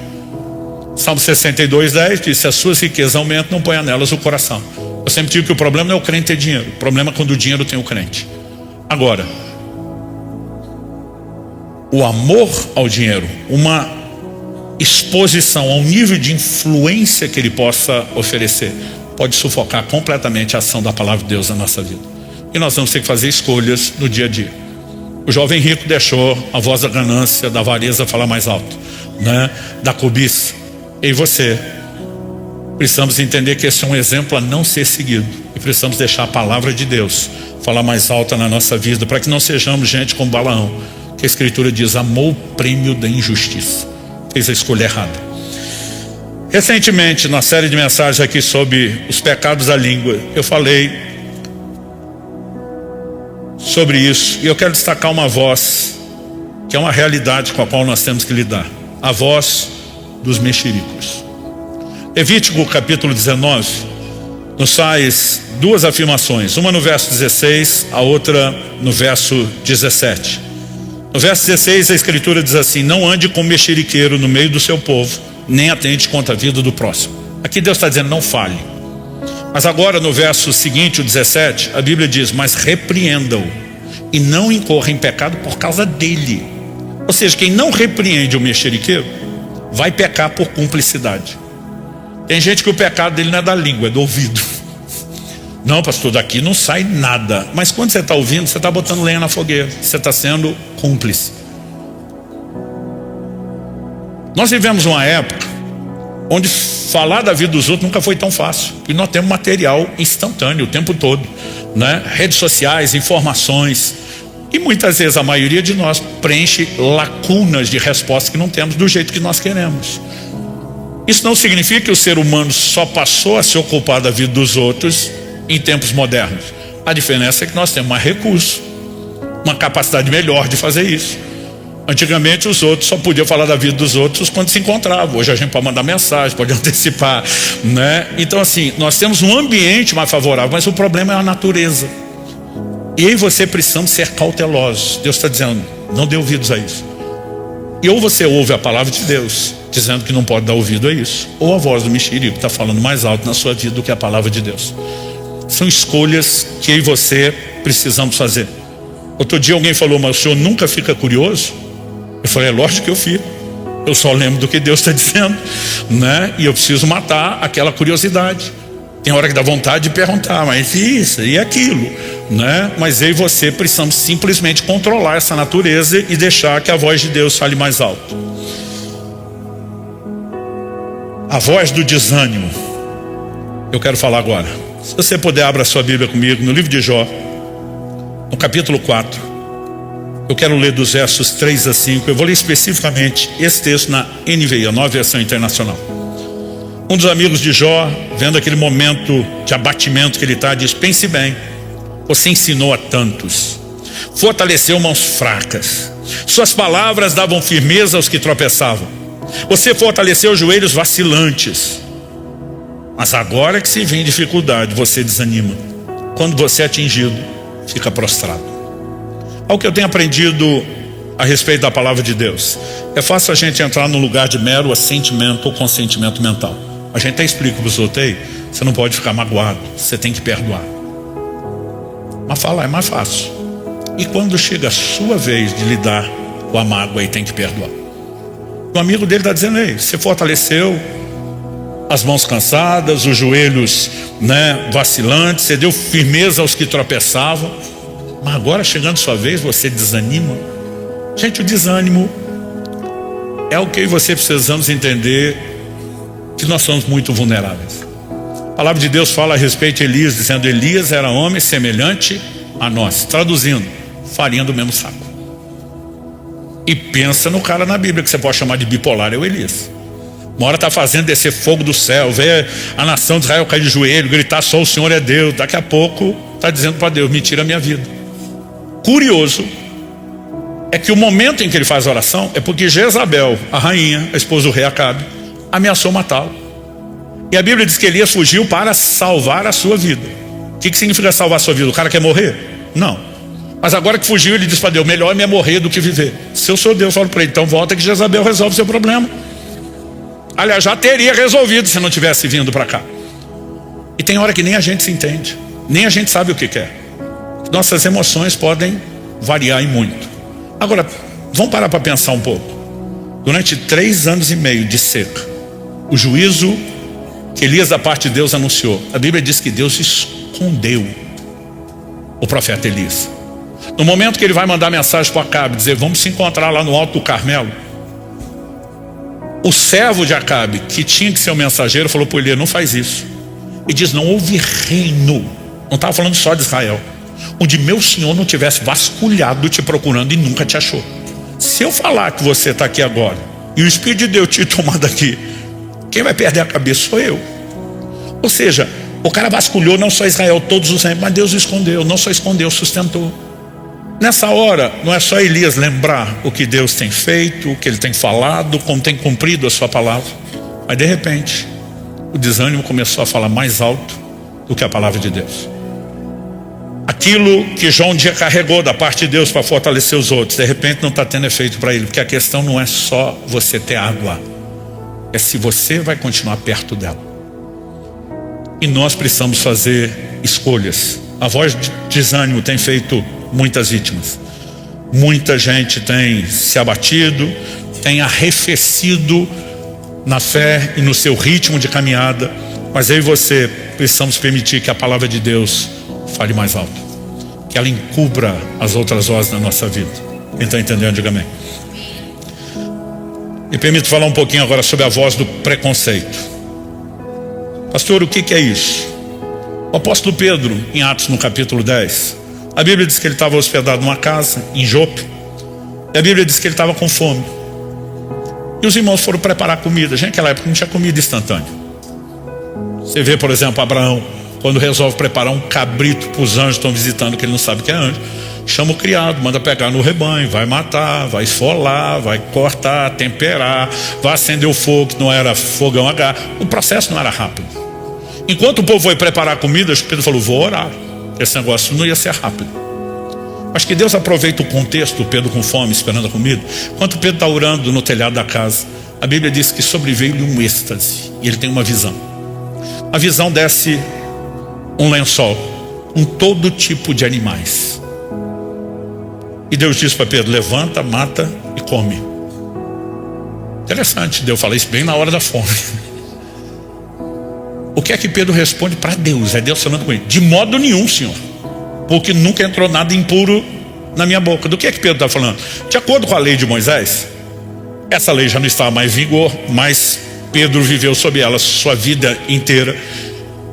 Salmo 62:10 diz: se as suas riquezas aumentam, não ponha nelas o coração. Eu sempre digo que o problema não é o crente ter dinheiro, o problema é quando o dinheiro tem o crente. Agora, o amor ao dinheiro, uma exposição ao nível de influência que ele possa oferecer, pode sufocar completamente a ação da palavra de Deus na nossa vida. E nós vamos ter que fazer escolhas no dia a dia. O jovem rico deixou a voz da ganância, da avareza falar mais alto, né? Da cobiça. E você, precisamos entender que esse é um exemplo a não ser seguido, e precisamos deixar a palavra de Deus falar mais alta na nossa vida, para que não sejamos gente como Balaão, que a Escritura diz: amou o prêmio da injustiça, fez a escolha errada. Recentemente, na série de mensagens aqui sobre os pecados da língua, eu falei sobre isso, e eu quero destacar uma voz que é uma realidade com a qual nós temos que lidar: a voz dos mexericos. Levítico capítulo 19 nos faz duas afirmações, uma no verso 16, a outra no verso 17. No verso 16 a Escritura diz assim: não ande com mexeriqueiro no meio do seu povo, nem atente contra a vida do próximo. Aqui Deus está dizendo: não fale. Mas agora no verso seguinte, o 17, a Bíblia diz: mas repreenda-o e não incorra em pecado por causa dele. Ou seja, quem não repreende o mexeriqueiro vai pecar por cumplicidade. Tem gente que o pecado dele não é da língua, é do ouvido. Não, pastor, daqui não sai nada. Mas quando você está ouvindo, você está botando lenha na fogueira, você está sendo cúmplice. Nós vivemos uma época onde falar da vida dos outros nunca foi tão fácil, e nós temos material instantâneo o tempo todo, né? Redes sociais, informações, e muitas vezes a maioria de nós preenche lacunas de respostas que não temos do jeito que nós queremos. Isso não significa que o ser humano só passou a se ocupar da vida dos outros em tempos modernos. A diferença é que nós temos mais recurso, uma capacidade melhor de fazer isso. Antigamente os outros só podiam falar da vida dos outros quando se encontravam. Hoje a gente pode mandar mensagem, pode antecipar, né? Então assim, nós temos um ambiente mais favorável, mas o problema é a natureza. E eu e você precisamos ser cautelosos. Deus está dizendo: não dê ouvidos a isso. E ou você ouve a palavra de Deus dizendo que não pode dar ouvido a isso, ou a voz do mexerico está falando mais alto na sua vida do que a palavra de Deus. São escolhas que eu e você precisamos fazer. Outro dia alguém falou: mas o senhor nunca fica curioso? Eu falei: é lógico que eu fico. Eu só lembro do que Deus está dizendo, né? E eu preciso matar aquela curiosidade. Tem hora que dá vontade de perguntar: mas isso e aquilo, né? Mas eu e você precisamos simplesmente controlar essa natureza e deixar que a voz de Deus fale mais alto. A voz do desânimo. Eu quero falar agora. Se você puder, abra a sua Bíblia comigo no livro de Jó, no capítulo 4. Eu quero ler dos versos 3 a 5. Eu vou ler especificamente esse texto na NVI, a Nova Versão Internacional. Um dos amigos de Jó, vendo aquele momento de abatimento que ele está, diz: pense bem, você ensinou a tantos, fortaleceu mãos fracas, suas palavras davam firmeza aos que tropeçavam, você fortaleceu joelhos vacilantes. Mas agora que se vem dificuldade, você desanima. Quando você é atingido, fica prostrado. Ao que eu tenho aprendido a respeito da palavra de Deus, é fácil a gente entrar num lugar de mero assentimento ou consentimento mental. A gente até explica para os outros: ei, você não pode ficar magoado, você tem que perdoar. Mas falar é mais fácil. E quando chega a sua vez de lidar com a mágoa, aí tem que perdoar. O amigo dele está dizendo: ei, você fortaleceu as mãos cansadas, os joelhos, né, vacilantes, você deu firmeza aos que tropeçavam, mas agora chegando sua vez você desanima. Gente, o desânimo é o que você precisamos entender, que nós somos muito vulneráveis. A palavra de Deus fala a respeito de Elias, dizendo: Elias era homem semelhante a nós. Traduzindo, farinha do mesmo saco. E pensa no cara na Bíblia que você pode chamar de bipolar, é o Elias. Uma hora está fazendo descer fogo do céu, ver a nação de Israel cair de joelho, gritar: só o Senhor é Deus. Daqui a pouco está dizendo para Deus: me tira a minha vida. curioso é que o momento em que ele faz a oração é porque Jezabel, a rainha, a esposa do rei Acabe, ameaçou matá-lo. E a Bíblia diz que Elias fugiu para salvar a sua vida. O que significa salvar a sua vida? O cara quer morrer? Não. Mas agora que fugiu, ele diz para Deus: melhor é morrer do que viver. Se eu sou Deus, eu falo para ele: então volta que Jezabel resolve o seu problema. Aliás, já teria resolvido se não tivesse vindo para cá. E tem hora que nem a gente se entende, nem a gente sabe o que quer. Nossas emoções podem variar e muito. Agora, vamos parar para pensar um pouco. Durante 3 anos e meio de seca, o juízo que Elias da parte de Deus anunciou, a Bíblia diz que Deus escondeu o profeta Elias. No momento que ele vai mandar mensagem para Acabe, dizer: vamos se encontrar lá no alto do Carmelo, o servo de Acabe, que tinha que ser o mensageiro, falou para Elias: não faz isso. E diz: não houve reino, não estava falando só de Israel, onde meu senhor não tivesse vasculhado te procurando e nunca te achou. Se eu falar que você está aqui agora e o Espírito de Deus te tomar daqui, quem vai perder a cabeça sou eu. Ou seja, o cara vasculhou não só Israel, todos os reinos, mas Deus o escondeu. Não só escondeu, sustentou. Nessa hora, não é só Elias lembrar o que Deus tem feito, o que ele tem falado, como tem cumprido a sua palavra, mas de repente o desânimo começou a falar mais alto do que a palavra de Deus. Aquilo que João um dia carregou da parte de Deus para fortalecer os outros, de repente não está tendo efeito para ele, porque a questão não é só você ter água, é se você vai continuar perto dela. E nós precisamos fazer escolhas. A voz de desânimo tem feito muitas vítimas. Muita gente tem se abatido, tem arrefecido na fé e no seu ritmo de caminhada. Mas eu e você precisamos permitir que a palavra de Deus fale mais alto, que ela encubra as outras vozes da nossa vida. Quem está entendendo, diga amém. Me permito falar um pouquinho agora sobre a voz do preconceito. Pastor, o que é isso? O apóstolo Pedro, em Atos no capítulo 10, a Bíblia diz que ele estava hospedado numa casa em Jope, e a Bíblia diz que ele estava com fome. E os irmãos foram preparar comida. Gente, naquela época não tinha comida instantânea. Você vê, por exemplo, Abraão, quando resolve preparar um cabrito para os anjos que estão visitando, que ele não sabe que é anjo, chama o criado, manda pegar no rebanho, vai matar, vai esfolar, vai cortar, temperar, vai acender o fogo, que não era fogão a gás. O processo não era rápido. Enquanto o povo foi preparar a comida, Pedro falou: vou orar. Esse negócio não ia ser rápido. Acho que Deus aproveita o contexto, Pedro com fome, esperando a comida. Enquanto Pedro está orando no telhado da casa, a Bíblia diz que sobreveio-lhe um êxtase, e ele tem uma visão. A visão desce um lençol com todo tipo de animais. E Deus diz para Pedro: levanta, mata e come. Interessante, Deus fala isso bem na hora da fome. O que é que Pedro responde para Deus? É Deus falando com ele: de modo nenhum, Senhor, porque nunca entrou nada impuro na minha boca. Do que é que Pedro está falando? De acordo com a lei de Moisés, essa lei já não estava mais em vigor, mas Pedro viveu sob ela sua vida inteira.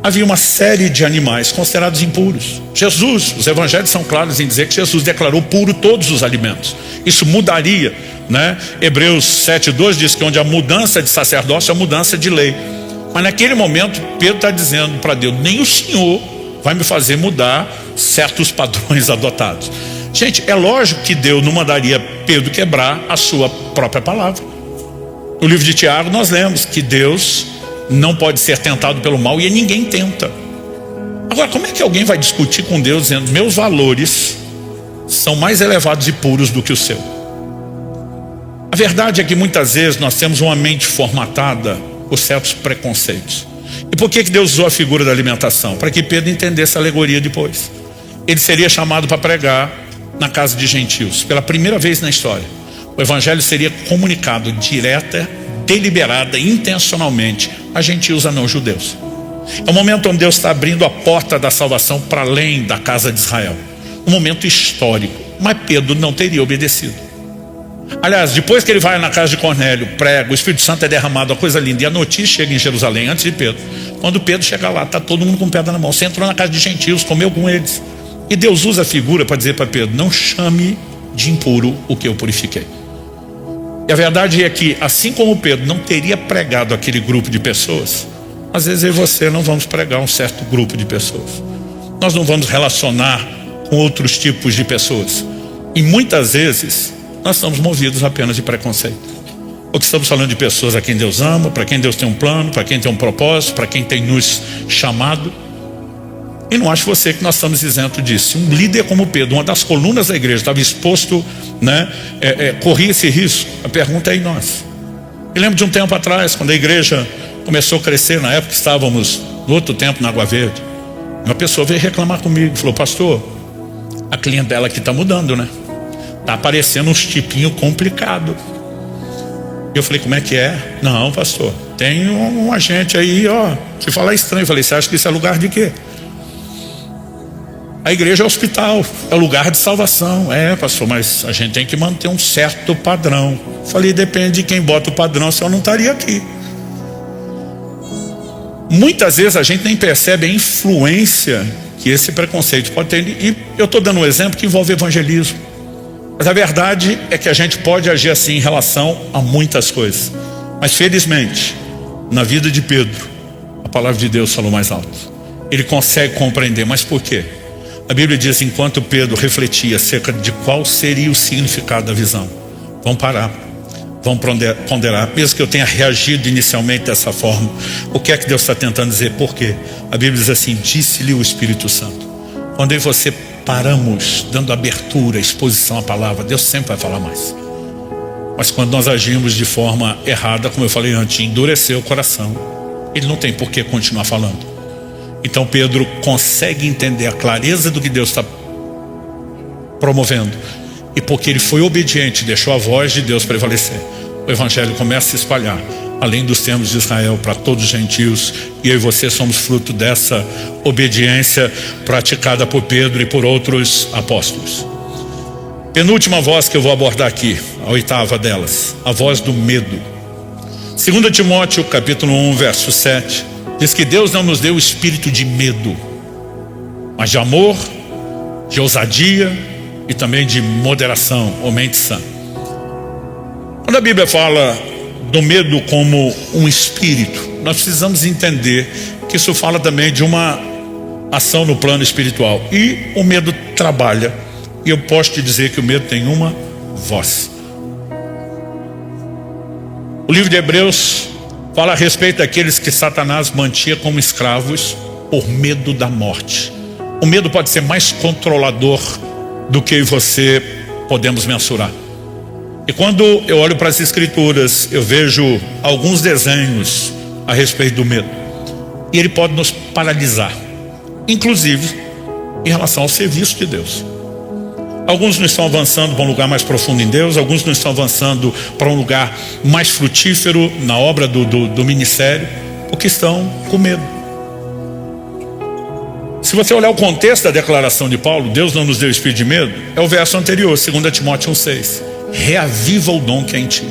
Havia uma série de animais considerados impuros. Jesus, os evangelhos são claros em dizer que Jesus declarou puro todos os alimentos. Isso mudaria, né? Hebreus 7:2 diz que onde há mudança de sacerdócio, há mudança de lei. Mas naquele momento Pedro está dizendo para Deus: nem o Senhor vai me fazer mudar certos padrões adotados. Gente, é lógico que Deus não mandaria Pedro quebrar a sua própria palavra. No livro de Tiago nós lemos que Deus não pode ser tentado pelo mal, e ninguém tenta. Agora, como é que alguém vai discutir com Deus dizendo: meus valores são mais elevados e puros do que o seu? A verdade é que muitas vezes nós temos uma mente formatada por certos preconceitos. E por que Deus usou a figura da alimentação? Para que Pedro entendesse a alegoria depois. Ele seria chamado para pregar na casa de gentios. Pela primeira vez na história, o evangelho seria comunicado direta, deliberada, intencionalmente a gentios, a não judeus. É um momento onde Deus está abrindo a porta da salvação para além da casa de Israel. Um momento histórico. Mas Pedro não teria obedecido. Aliás, depois que ele vai na casa de Cornélio, prega, o Espírito Santo é derramado, a coisa linda, e a notícia chega em Jerusalém antes de Pedro. Quando Pedro chega lá, está todo mundo com pedra na mão. Você entrou na casa de gentios, comeu com eles. E Deus usa a figura para dizer para Pedro: não chame de impuro o que eu purifiquei. E a verdade é que, assim como Pedro não teria pregado aquele grupo de pessoas, às vezes eu e você não vamos pregar um certo grupo de pessoas. Nós não vamos relacionar com outros tipos de pessoas. E muitas vezes nós estamos movidos apenas de preconceito. Porque estamos falando de pessoas a quem Deus ama, para quem Deus tem um plano, para quem tem um propósito, para quem tem nos chamado. E não acho você que nós estamos isentos disso. Um líder como Pedro, uma das colunas da igreja, estava exposto, corria esse risco. A pergunta é em nós. Eu lembro de um tempo atrás, quando a igreja começou a crescer, na época estávamos no outro tempo na Água Verde, uma pessoa veio reclamar comigo, falou: pastor, a clientela aqui está mudando, né? Está aparecendo uns tipinhos complicados. Eu falei: como é que é? Não, pastor, tem um agente aí, ó, que fala estranho. Eu falei: você acha que isso é lugar de quê? A igreja é hospital, é lugar de salvação. É, pastor, mas a gente tem que manter um certo padrão. Eu falei: depende de quem bota o padrão, senão eu não estaria aqui. Muitas vezes a gente nem percebe a influência que esse preconceito pode ter. E eu estou dando um exemplo que envolve evangelismo. Mas a verdade é que a gente pode agir assim em relação a muitas coisas. Mas felizmente, na vida de Pedro, a palavra de Deus falou mais alto. Ele consegue compreender. Mas por quê? A Bíblia diz: enquanto Pedro refletia acerca de qual seria o significado da visão, vamos parar, vamos ponderar. Mesmo que eu tenha reagido inicialmente dessa forma, o que é que Deus está tentando dizer? Por quê? A Bíblia diz assim: disse-lhe o Espírito Santo. Quando eu e você paramos, dando abertura, exposição à palavra, Deus sempre vai falar mais. Mas quando nós agimos de forma errada, como eu falei antes, endurecer o coração, Ele não tem por que continuar falando. Então Pedro consegue entender a clareza do que Deus está promovendo. E porque ele foi obediente, deixou a voz de Deus prevalecer, o evangelho começa a se espalhar, além dos termos de Israel, para todos os gentios. E eu e você somos fruto dessa obediência praticada por Pedro e por outros apóstolos. Penúltima voz que eu vou abordar aqui, a oitava delas, a voz do medo. 2 Timóteo capítulo 1, verso 7, diz que Deus não nos deu o espírito de medo, mas de amor, de ousadia e também de moderação, ou mente sã. Quando a Bíblia fala do medo como um espírito, nós precisamos entender que isso fala também de uma ação no plano espiritual. E o medo trabalha, e eu posso te dizer que o medo tem uma voz. O livro de Hebreus fala a respeito daqueles que Satanás mantinha como escravos por medo da morte. O medo pode ser mais controlador do que eu e você podemos mensurar. E quando eu olho para as escrituras, eu vejo alguns desenhos a respeito do medo. E ele pode nos paralisar, inclusive em relação ao serviço de Deus. Alguns não estão avançando para um lugar mais profundo em Deus, alguns não estão avançando para um lugar mais frutífero na obra do ministério, porque estão com medo. Se você olhar o contexto da declaração de Paulo, Deus não nos deu espírito de medo, é o verso anterior, 2 Timóteo 1,6. Reaviva o dom que é em ti,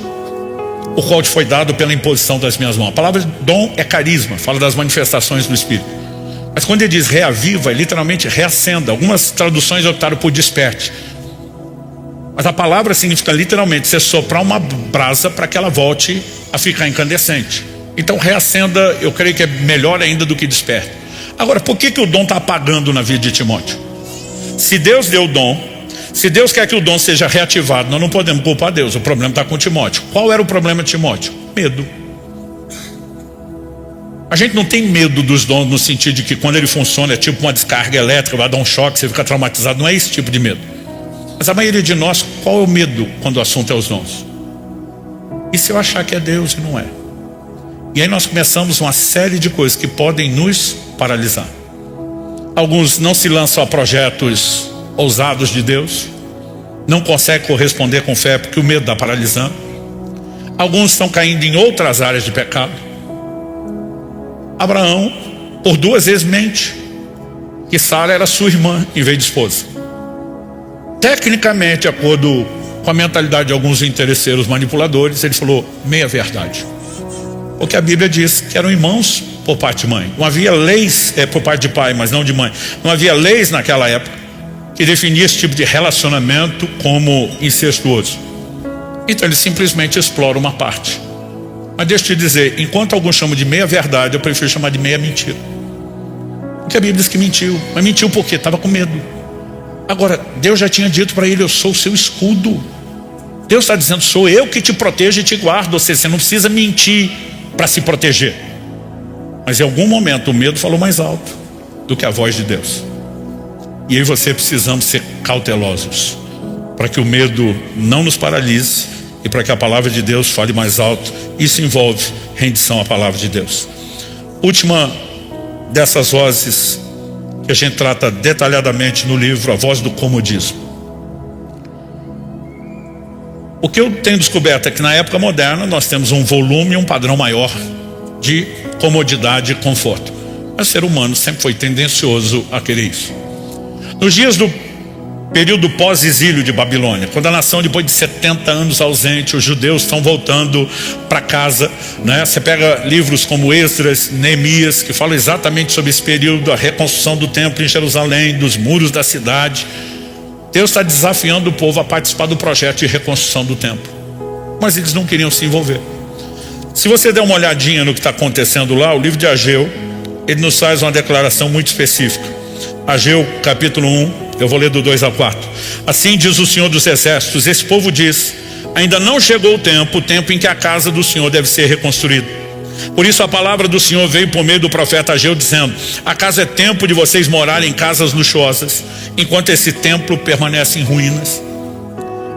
o qual te foi dado pela imposição das minhas mãos. A palavra dom é carisma, fala das manifestações do Espírito. Mas quando ele diz reaviva, é literalmente reacenda. Algumas traduções optaram por desperte. Mas a palavra significa literalmente você soprar uma brasa para que ela volte a ficar incandescente. Então reacenda, eu creio que é melhor ainda do que desperte. Agora, por que o dom está apagando na vida de Timóteo? Se Deus deu o dom, se Deus quer que o dom seja reativado, nós não podemos culpar Deus. O problema está com Timóteo. Qual era o problema de Timóteo? Medo. A gente não tem medo dos dons no sentido de que quando ele funciona é tipo uma descarga elétrica, vai dar um choque, você fica traumatizado. Não é esse tipo de medo. Mas a maioria de nós, qual é o medo quando o assunto é os dons? E se eu achar que é Deus e não é? E aí nós começamos uma série de coisas que podem nos paralisar. Alguns não se lançam a projetos ousados de Deus, não conseguem corresponder com fé porque o medo está paralisando. Alguns estão caindo em outras áreas de pecado. Abraão, por 2 vezes mente que Sara era sua irmã em vez de esposa. Tecnicamente, de acordo com a mentalidade de alguns interesseiros manipuladores, ele falou meia verdade, porque a Bíblia diz que eram irmãos por parte de mãe. Não havia leis por parte de pai, mas não de mãe. Não havia leis naquela época que definia esse tipo de relacionamento como incestuoso. Então ele simplesmente explora uma parte. Mas deixa eu te dizer, enquanto alguns chamam de meia verdade, eu prefiro chamar de meia mentira. Porque a Bíblia diz que mentiu. Mas mentiu por quê? Estava com medo. Agora, Deus já tinha dito para ele: eu sou o seu escudo. Deus está dizendo: sou eu que te protejo e te guardo. Ou seja, você não precisa mentir para se proteger. Mas em algum momento o medo falou mais alto do que a voz de Deus. E eu e você precisamos ser cautelosos, para que o medo não nos paralise e para que a palavra de Deus fale mais alto. Isso envolve rendição à palavra de Deus. Última dessas vozes que a gente trata detalhadamente no livro, a voz do comodismo. O que eu tenho descoberto é que na época moderna nós temos um volume e um padrão maior de comodidade e conforto. Mas o ser humano sempre foi tendencioso a querer isso. Nos dias do período pós-exílio de Babilônia, quando a nação, depois de 70 anos ausente, os judeus estão voltando para casa, né? Você pega livros como Esdras, Neemias, que falam exatamente sobre esse período, a reconstrução do templo em Jerusalém, dos muros da cidade. Deus está desafiando o povo a participar do projeto de reconstrução do templo, mas eles não queriam se envolver. Se você der uma olhadinha no que está acontecendo lá, o livro de Ageu, ele nos faz uma declaração muito específica. Ageu capítulo 1, eu vou ler do 2 ao 4. Assim diz o Senhor dos Exércitos: esse povo diz: ainda não chegou o tempo em que a casa do Senhor deve ser reconstruída. Por isso a palavra do Senhor veio por meio do profeta Ageu, dizendo: acaso é tempo de vocês morarem em casas luxuosas, enquanto esse templo permanece em ruínas?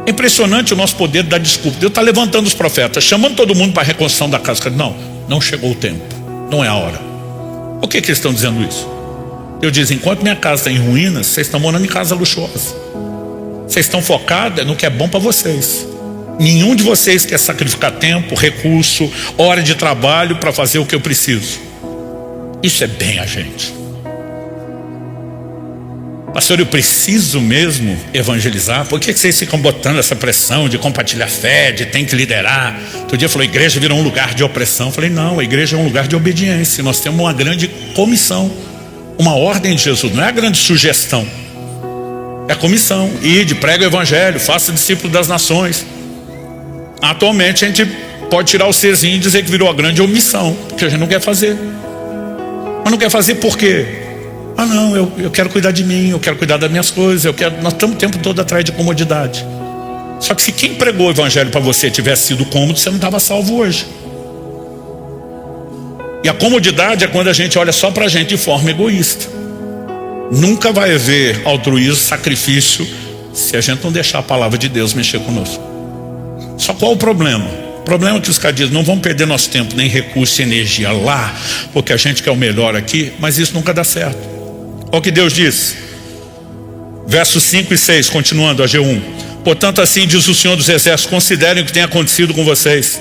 É impressionante o nosso poder de dar desculpa. Deus está levantando os profetas, chamando todo mundo para a reconstrução da casa. Não chegou o tempo, não é a hora. Por que eles estão dizendo isso? Eu diz: enquanto minha casa está em ruínas, vocês estão morando em casa luxuosa. Vocês estão focados no que é bom para vocês. Nenhum de vocês quer sacrificar tempo, recurso, hora de trabalho para fazer o que eu preciso. Isso é bem a gente. Pastor, eu preciso mesmo evangelizar? Por que vocês ficam botando essa pressão de compartilhar fé, de tem que liderar? Outro dia falou: a igreja virou um lugar de opressão. Eu falei: não, a igreja é um lugar de obediência. Nós temos uma grande comissão, uma ordem de Jesus, não é a grande sugestão, é a comissão: ide, prega o evangelho, faça discípulo das nações. Atualmente a gente pode tirar o Czinho e dizer que virou a grande omissão, porque a gente não quer fazer. Mas não quer fazer por quê? Eu quero cuidar de mim, eu quero cuidar das minhas coisas, nós estamos o tempo todo atrás de comodidade. Só que se quem pregou o evangelho para você tivesse sido cômodo, você não estava salvo hoje. E a comodidade é quando a gente olha só para a gente de forma egoísta. Nunca vai haver altruísmo, sacrifício, se a gente não deixar a palavra de Deus mexer conosco. Só qual o problema? O problema é que os caras dizem: não vamos perder nosso tempo, nem recurso e energia lá, porque a gente quer o melhor aqui, mas isso nunca dá certo. Olha o que Deus diz, versos 5 e 6, continuando, Ageu 1. Portanto, assim diz o Senhor dos Exércitos: considerem o que tem acontecido com vocês.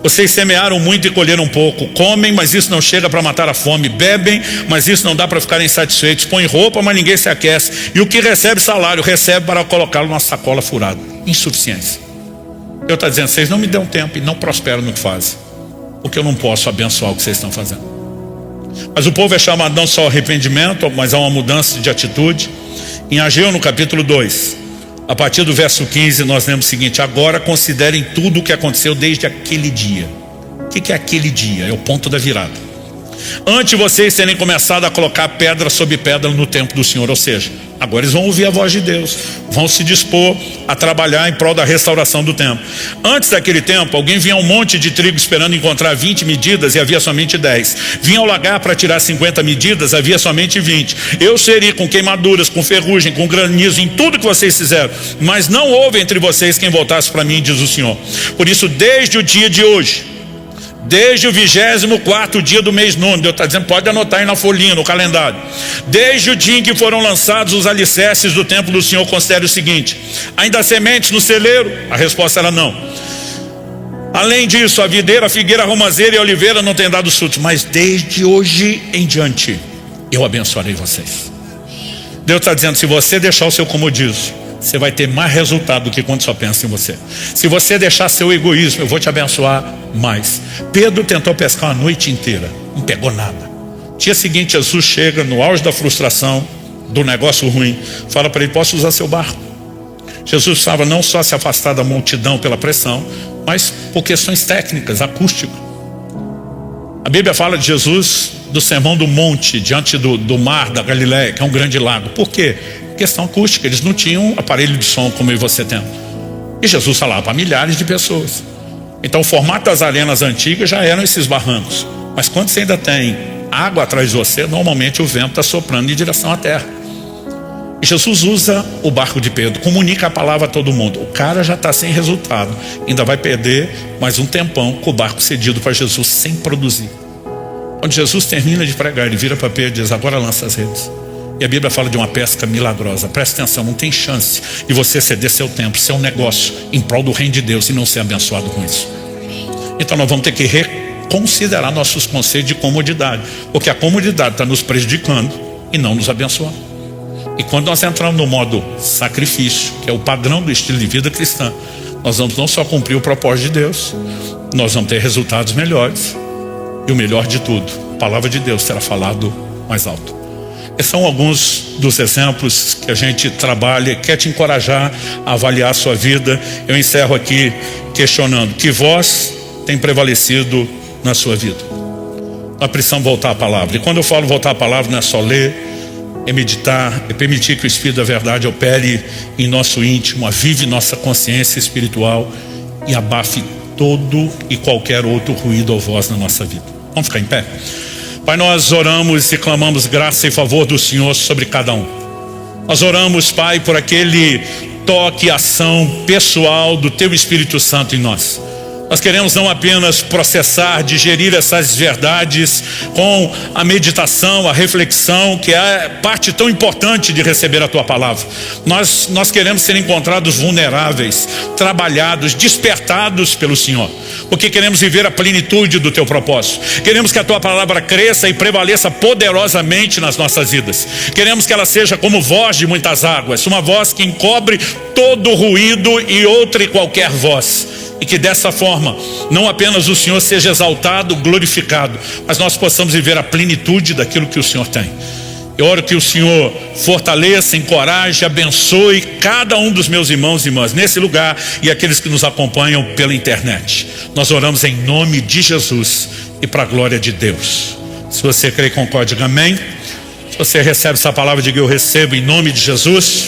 Vocês semearam muito e colheram pouco. Comem, mas isso não chega para matar a fome. Bebem, mas isso não dá para ficarem satisfeitos. Põem roupa, mas ninguém se aquece. E o que recebe salário, recebe para colocá-lo numa sacola furada. Insuficiência. Deus está dizendo: vocês não me dão tempo e não prosperam no que fazem, porque eu não posso abençoar o que vocês estão fazendo. Mas o povo é chamado não só ao arrependimento, mas a uma mudança de atitude. Em Ageu, no capítulo 2, a partir do verso 15, nós lemos o seguinte: agora considerem tudo o que aconteceu desde aquele dia. O que é aquele dia? É o ponto da virada. Antes de vocês terem começado a colocar pedra sobre pedra no templo do Senhor. Ou seja, agora eles vão ouvir a voz de Deus, vão se dispor a trabalhar em prol da restauração do templo. Antes daquele tempo, alguém vinha um monte de trigo esperando encontrar 20 medidas e havia somente 10. Vinha ao lagar para tirar 50 medidas, havia somente 20. Eu seria com queimaduras, com ferrugem, com granizo, em tudo que vocês fizeram, mas não houve entre vocês quem voltasse para mim, diz o Senhor. Por isso, desde o dia de hoje, desde o 24º dia do mês nono, Deus está dizendo, pode anotar aí na folhinha, no calendário. Desde o dia em que foram lançados os alicerces do templo do Senhor, considere o seguinte: ainda há sementes no celeiro? A resposta era não. Além disso, a videira, a figueira, a romazeira e a oliveira não têm dado frutos, mas desde hoje em diante eu abençoarei vocês. Deus está dizendo, se você deixar o seu comodismo, você vai ter mais resultado do que quando só pensa em você. Se você deixar seu egoísmo, eu vou te abençoar mais. Pedro tentou pescar a noite inteira, não pegou nada. Dia seguinte, Jesus chega no auge da frustração, do negócio ruim, fala para ele, posso usar seu barco? Jesus estava não só se afastar da multidão pela pressão, mas por questões técnicas, acústicas. A Bíblia fala de Jesus do sermão do monte, diante do mar da Galileia, que é um grande lago. Por quê? Porque questão acústica. Eles não tinham aparelho de som como eu e você temos. E Jesus falava para milhares de pessoas. Então o formato das arenas antigas já eram esses barrancos. Mas quando você ainda tem água atrás de você, normalmente o vento está soprando em direção à terra. E Jesus usa o barco de Pedro, comunica a palavra a todo mundo. O cara já está sem resultado, ainda vai perder mais um tempão com o barco cedido para Jesus sem produzir. Quando Jesus termina de pregar, ele vira para Pedro e diz: agora lança as redes. E a Bíblia fala de uma pesca milagrosa. Presta atenção, não tem chance de você ceder seu tempo, seu negócio em prol do reino de Deus e não ser abençoado com isso. Então nós vamos ter que reconsiderar nossos conceitos de comodidade, porque a comodidade está nos prejudicando e não nos abençoando. E quando nós entramos no modo sacrifício, que é o padrão do estilo de vida cristã, nós vamos não só cumprir o propósito de Deus, nós vamos ter resultados melhores. E o melhor de tudo, a palavra de Deus será falado mais alto. Esses são alguns dos exemplos que a gente trabalha e quer te encorajar a avaliar a sua vida. Eu encerro aqui questionando: que voz tem prevalecido na sua vida? Nós precisamos voltar à palavra. E quando eu falo voltar à palavra, não é só ler, é meditar, é permitir que o Espírito da verdade opere em nosso íntimo, avive nossa consciência espiritual e abafe todo e qualquer outro ruído ou voz na nossa vida. Vamos ficar em pé? Pai, nós oramos e clamamos graça e favor do Senhor sobre cada um. Nós oramos, Pai, por aquele toque e ação pessoal do Teu Espírito Santo em nós. Nós queremos não apenas processar, digerir essas verdades com a meditação, a reflexão, que é parte tão importante de receber a Tua palavra. Nós queremos ser encontrados vulneráveis, trabalhados, despertados pelo Senhor, porque queremos viver a plenitude do Teu propósito. Queremos que a Tua palavra cresça e prevaleça poderosamente nas nossas vidas. Queremos que ela seja como voz de muitas águas, uma voz que encobre todo ruído e outra e qualquer voz. E que dessa forma, não apenas o Senhor seja exaltado, glorificado, mas nós possamos viver a plenitude daquilo que o Senhor tem. Eu oro que o Senhor fortaleça, encoraje, abençoe cada um dos meus irmãos e irmãs nesse lugar e aqueles que nos acompanham pela internet. Nós oramos em nome de Jesus e para a glória de Deus. Se você crê e concorda, diga amém. Se você recebe essa palavra, diga: eu recebo em nome de Jesus.